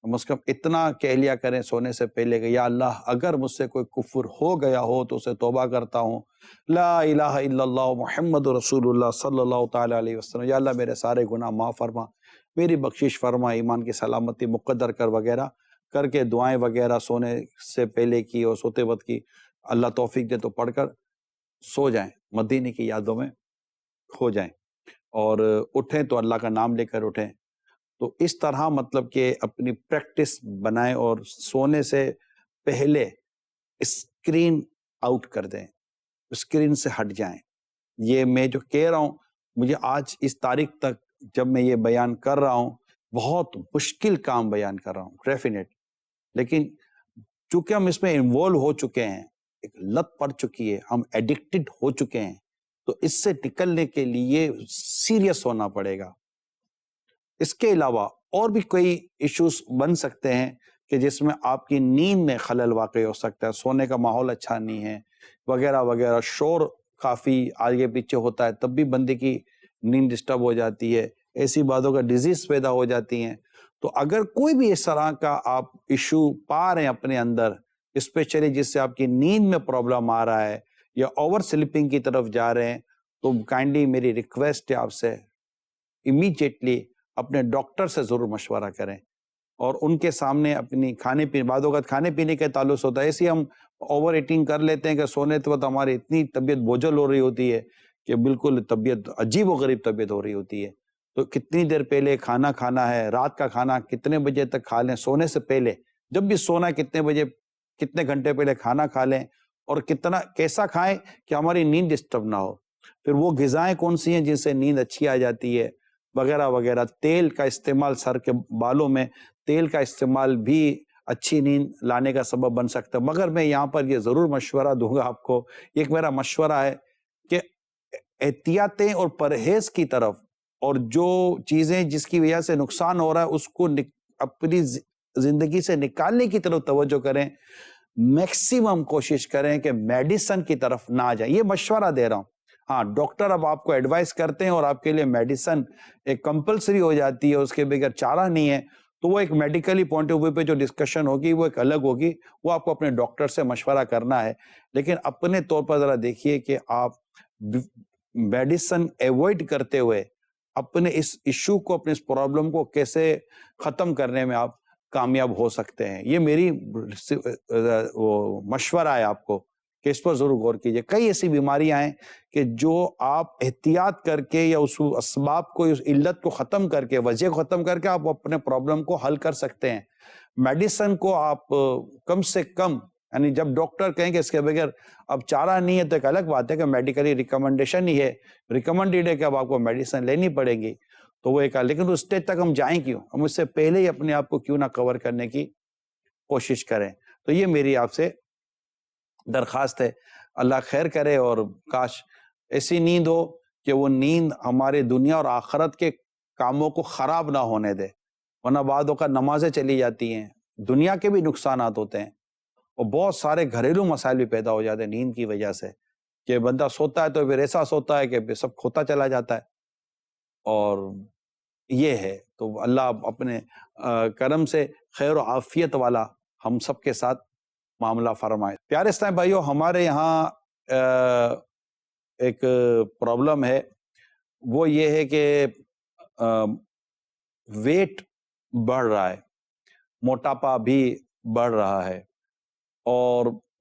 کم از کم اتنا کہہ لیا کریں سونے سے پہلے کہ یا اللہ اگر مجھ سے کوئی کفر ہو گیا ہو تو اسے توبہ کرتا ہوں. لا الہ الا اللہ محمد رسول اللہ صلی اللہ تعالیٰ علیہ وسلم. یا اللہ میرے سارے گناہ معاف فرما، میری بخشش فرما، ایمان کی سلامتی مقدر کر وغیرہ کر کے دعائیں وغیرہ سونے سے پہلے کی اور سوتے وقت کی اللہ توفیق دے تو پڑھ کر سو جائیں، مدینے کی یادوں میں کھو جائیں، اور اٹھیں تو اللہ کا نام لے کر اٹھیں. تو اس طرح مطلب کہ اپنی پریکٹس بنائیں اور سونے سے پہلے اسکرین آؤٹ کر دیں، اسکرین سے ہٹ جائیں. یہ میں جو کہہ رہا ہوں، مجھے آج اس تاریخ تک جب میں یہ بیان کر رہا ہوں بہت مشکل کام بیان کر رہا ہوں ڈیفینیٹ، لیکن چونکہ ہم اس میں انوالو ہو چکے ہیں، ایک لت پڑ چکی ہے، ہم ایڈکٹڈ ہو چکے ہیں، تو اس سے نکلنے کے لیے سیریس ہونا پڑے گا. اس کے علاوہ اور بھی کئی ایشوز بن سکتے ہیں کہ جس میں آپ کی نیند میں خلل واقع ہو سکتا ہے. سونے کا ماحول اچھا نہیں ہے وغیرہ وغیرہ، شور کافی آگے پیچھے ہوتا ہے تب بھی بندے کی نیند ڈسٹرب ہو جاتی ہے. ایسی باتوں کا ڈیزیز پیدا ہو جاتی ہیں. تو اگر کوئی بھی اس طرح کا آپ ایشو پا رہے ہیں اپنے اندر، اسپیشلی جس سے آپ کی نیند میں پرابلم آ رہا ہے یا اوور سلیپنگ کی طرف جا رہے ہیں، تو کائنڈلی میری ریکویسٹ ہے آپ سے، امیڈیٹلی اپنے ڈاکٹر سے ضرور مشورہ کریں اور ان کے سامنے اپنی کھانے پینے، بعض اوقات کھانے پینے کے تعلق ہوتا ہے. ایسے ہم اوور ایٹنگ کر لیتے ہیں کہ سونے کے وقت ہماری اتنی طبیعت بوجھل ہو رہی ہوتی ہے کہ بالکل طبیعت عجیب و غریب طبیعت ہو رہی ہوتی ہے. تو کتنی دیر پہلے کھانا کھانا ہے، رات کا کھانا کتنے بجے تک کھا لیں، سونے سے پہلے جب بھی سونا ہے کتنے بجے، کتنے گھنٹے پہلے کھانا کھا لیں، اور کیسا کھائیں کہ ہماری نیند ڈسٹرب نہ ہو. پھر وہ غذائیں کون سی ہیں جن سے نیند اچھی آ جاتی ہے وغیرہ وغیرہ. تیل کا استعمال، سر کے بالوں میں تیل کا استعمال بھی اچھی نیند لانے کا سبب بن سکتا ہے. مگر میں یہاں پر یہ ضرور مشورہ دوں گا آپ کو، ایک میرا مشورہ ہے کہ احتیاطیں اور پرہیز کی طرف، اور جو چیزیں جس کی وجہ سے نقصان ہو رہا ہے اس کو اپنی زندگی سے نکالنے کی طرف توجہ کریں. میکسیمم کوشش کریں کہ میڈیسن کی طرف نہ جائیں. یہ مشورہ دے رہا ہوں. ہاں، ڈاکٹر اب آپ کو ایڈوائز کرتے ہیں اور آپ کے لیے میڈیسن ایک کمپلسری ہو جاتی ہے، اس کے بغیر چارہ نہیں ہے، تو وہ ایک میڈیکلی پوائنٹ آف ویو پہ جو ڈسکشن ہوگی وہ ایک الگ ہوگی، وہ آپ کو اپنے ڈاکٹر سے مشورہ کرنا ہے. لیکن اپنے طور پر ذرا دیکھیے کہ آپ میڈیسن ایوائڈ کرتے ہوئے اپنے اس ایشو کو، اپنے اس پرابلم کو کیسے ختم کرنے میں آپ کامیاب ہو سکتے ہیں. یہ میری مشورہ ہے آپ کو کہ اس پر ضرور غور کیجیے. کئی ایسی بیماریاں ہیں کہ جو آپ احتیاط کر کے یا اس اسباب کو، اس علت کو ختم کر کے، وجہ کو ختم کر کے آپ اپنے پرابلم کو حل کر سکتے ہیں. میڈیسن کو آپ کم سے کم، یعنی جب ڈاکٹر کہیں کہ اس کے بغیر اب چارہ نہیں ہے تو ایک الگ بات ہے کہ میڈیکلی ریکمنڈیشن ہی ہے، ریکمنڈیڈ ہے کہ اب آپ کو میڈیسن لینی پڑے گی، تو وہ ایک، لیکن اس اسٹیج تک ہم جائیں کیوں؟ ہم اس سے پہلے ہی اپنے آپ کو کیوں نہ کور کرنے کی کوشش کریں. تو یہ میری آپ سے درخواست ہے. اللہ خیر کرے، اور کاش ایسی نیند ہو کہ وہ نیند ہمارے دنیا اور آخرت کے کاموں کو خراب نہ ہونے دے. ورنہ بعد اوقات نمازیں چلی جاتی ہیں، دنیا کے بھی نقصانات ہوتے ہیں، اور بہت سارے گھریلو مسائل بھی پیدا ہو جاتے ہیں نیند کی وجہ سے، کہ بندہ سوتا ہے تو پھر ایسا سوتا ہے کہ سب کھوتا چلا جاتا ہے. اور یہ ہے، تو اللہ اپنے کرم سے خیر و عافیت والا ہم سب کے ساتھ معاملہ فرمائے. پیارے اسلام بھائیو، ہمارے یہاں ایک پرابلم ہے، وہ یہ ہے کہ ویٹ بڑھ رہا ہے، موٹاپا بھی بڑھ رہا ہے، اور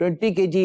20 kg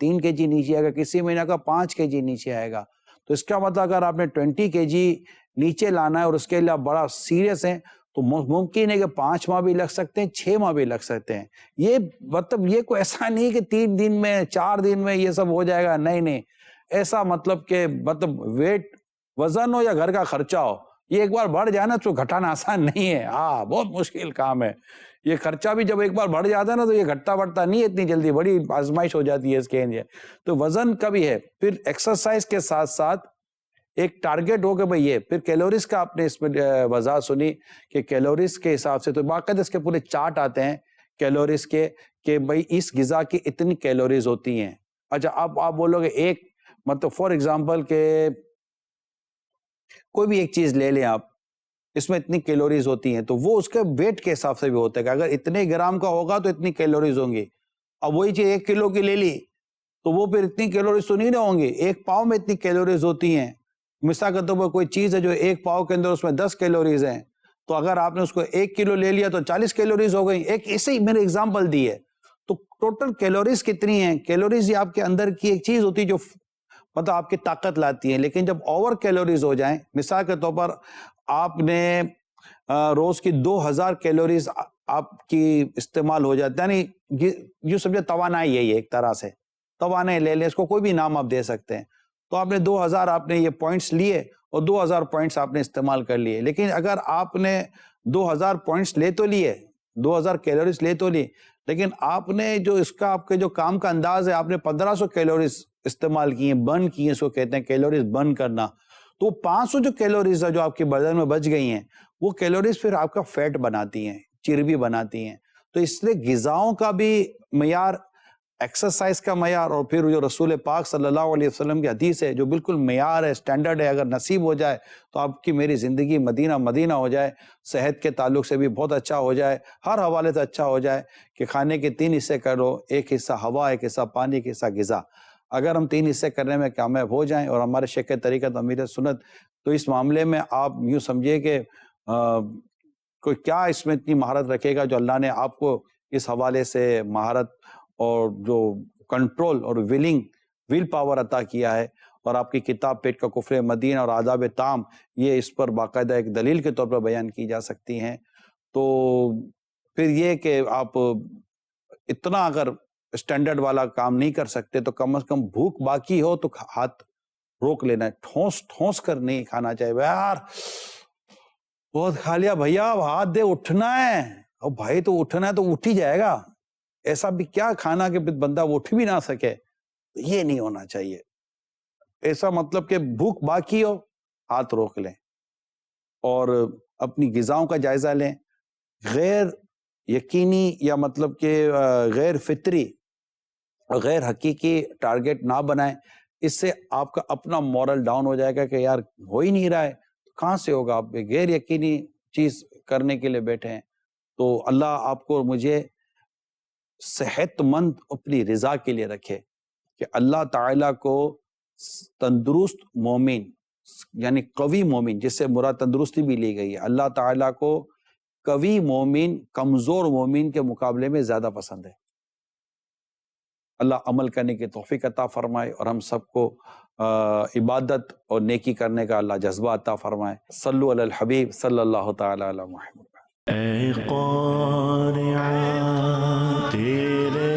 3 kg نیچے آئے گا, کسی مہینے آپ کا 5 kg نیچے آئے گا. تو اس کا مطلب اگر آپ نے 20 kg نیچے لانا ہے اور اس کے لیے آپ بڑا سیریس ہیں تو ممکن ہے کہ 5 ماہ بھی لگ سکتے ہیں, 6 ماہ بھی لگ سکتے ہیں. یہ مطلب یہ کوئی ایسا نہیں کہ 3 دن میں 4 دن میں یہ سب ہو جائے گا, نہیں. ایسا مطلب کہ ویٹ وزن ہو یا گھر کا خرچہ ہو, یہ ایک بار بڑھ جائے نا تو گھٹانا آسان نہیں ہے. بہت مشکل کام ہے. یہ خرچہ بھی جب ایک بار بڑھ جاتا ہے نا تو یہ گھٹتا بڑھتا نہیں اتنی جلدی, بڑی آزمائش ہو جاتی ہے اس کے لیے. تو وزن کا بھی ہے. پھر ایکسرسائز کے ساتھ ساتھ ایک ٹارگٹ ہو کہ بھئی یہ, پھر کیلوریز کا آپ نے اس میں وضاحت سنی کہ کیلوریز کے حساب سے تو باقاعدہ اس کے پورے چارٹ آتے ہیں کیلوریز کے کہ بھئی اس غذا کی اتنی کیلوریز ہوتی ہیں. اچھا اب آپ بولو گے ایک مطلب فار ایگزامپل کہ کوئی بھی ایک چیز لے لیں آپ, اس میں اتنی کیلوریز ہوتی ہیں, تو وہ اس کے ویٹ کے حساب سے بھی ہوتا ہے کہ اگر اتنے گرام کا ہوگا تو اتنی کیلوریز ہوں گی. اب وہی چیز 1 کلو کی لے لی تو وہ پھر اتنی کیلوریز تو نہیں نہ ہوں گی. 1 پاؤ میں اتنی کیلوریز ہوتی ہیں. مثال کے طور پر کوئی چیز ہے جو 1 پاؤ کے اندر اس میں 10 کیلوریز ہیں, تو اگر آپ نے اس کو 1 کلو لے لیا تو 40 کیلوریز ہو گئی. ایک ایسے ہی میں نے اگزامپل دی ہے. تو ٹوٹل کیلوریز کتنی ہیں؟ کیلوریز یہ آپ کے اندر کی ایک چیز ہوتی ہے جو مطلب آپ کی طاقت لاتی ہے. لیکن جب اوور کیلوریز ہو جائیں, مثال کے طور پر آپ نے روز کی 2000 کیلوریز آپ کی استعمال ہو جاتا ہے, یعنی یوں سمجھے توانائی ہے, یہ ایک طرح سے توانائی لے لیں, اس کو کوئی بھی نام آپ دے سکتے ہیں. تو آپ نے 2000 آپ نے یہ پوائنٹس لیے اور 2000 پوائنٹس آپ نے استعمال کر لیے. لیکن اگر آپ نے 2000 پوائنٹس لے تو لیے, 2000 کیلوریز لے تو لیے, لیکن آپ نے جو اس کا آپ کے جو کام کا انداز ہے آپ نے 1500 کیلوریز استعمال کی ہیں, برن کی ہیں, اس کو کہتے ہیں کیلوریز برن کرنا. تو 500 جو کیلوریز ہے جو آپ کے بدن میں بچ گئی ہیں, وہ کیلوریز پھر آپ کا فیٹ بناتی ہیں, چربی بناتی ہیں. تو اس لیے غذاؤں کا بھی معیار, ایکسرسائز کا معیار, اور پھر جو رسول پاک صلی اللہ علیہ وسلم کی حدیث ہے جو بالکل معیار ہے, سٹینڈرڈ ہے, اگر نصیب ہو جائے تو آپ کی میری زندگی مدینہ ہو جائے, صحت کے تعلق سے بھی بہت اچھا ہو جائے, ہر حوالے سے اچھا ہو جائے کہ کھانے کے 3 حصے کرو, 1 حصہ ہوا, 1 حصہ پانی, 1 حصہ غذا. اگر ہم 3 حصے کرنے میں کامیاب ہو جائیں اور ہمارے شیخ طریقت امیر سنت, تو اس معاملے میں آپ یوں سمجھے کہ کوئی کیا اس میں اتنی مہارت رکھے گا جو اللہ نے آپ کو اس حوالے سے مہارت اور جو کنٹرول اور ویل پاور عطا کیا ہے. اور آپ کی کتاب پیٹ کا کفر مدینہ اور آداب طعام, یہ اس پر باقاعدہ ایک دلیل کے طور پر بیان کی جا سکتی ہیں. تو پھر یہ کہ آپ اتنا اگر اسٹینڈرڈ والا کام نہیں کر سکتے تو کم از کم بھوک باقی ہو تو ہاتھ روک لینا ہے, ٹھونس کر نہیں کھانا چاہیے. یار بہت کھا لیا بھیا, اب ہاتھ دے, اٹھنا ہے. اور بھائی تو اٹھنا ہے تو اٹھ ہی جائے گا. ایسا بھی کیا کھانا کہ بندہ اٹھ بھی نہ سکے, یہ نہیں ہونا چاہیے. ایسا مطلب کہ بھوک باقی ہو ہاتھ روک لیں اور اپنی غذاؤں کا جائزہ لیں. غیر یقینی یا مطلب کہ غیر فطری اور غیر حقیقی ٹارگٹ نہ بنائیں. اس سے آپ کا اپنا مورل ڈاؤن ہو جائے گا کہ یار ہو ہی نہیں رہا ہے, کہاں سے ہوگا. آپ غیر یقینی چیز کرنے کے لیے بیٹھے ہیں. تو اللہ آپ کو مجھے صحت مند اپنی رضا کے لیے رکھے کہ اللہ تعالیٰ کو تندرست مومن یعنی قوی مومن, جس سے مراد تندرستی بھی لی گئی ہے, اللہ تعالیٰ کو قوی مومن کمزور مومن کے مقابلے میں زیادہ پسند ہے. اللہ عمل کرنے کی توفیق عطا فرمائے اور ہم سب کو عبادت اور نیکی کرنے کا اللہ جذبہ عطا فرمائے. صلو علی الحبیب صلی اللہ تعالی علی محمد. اے قارعہ تیرے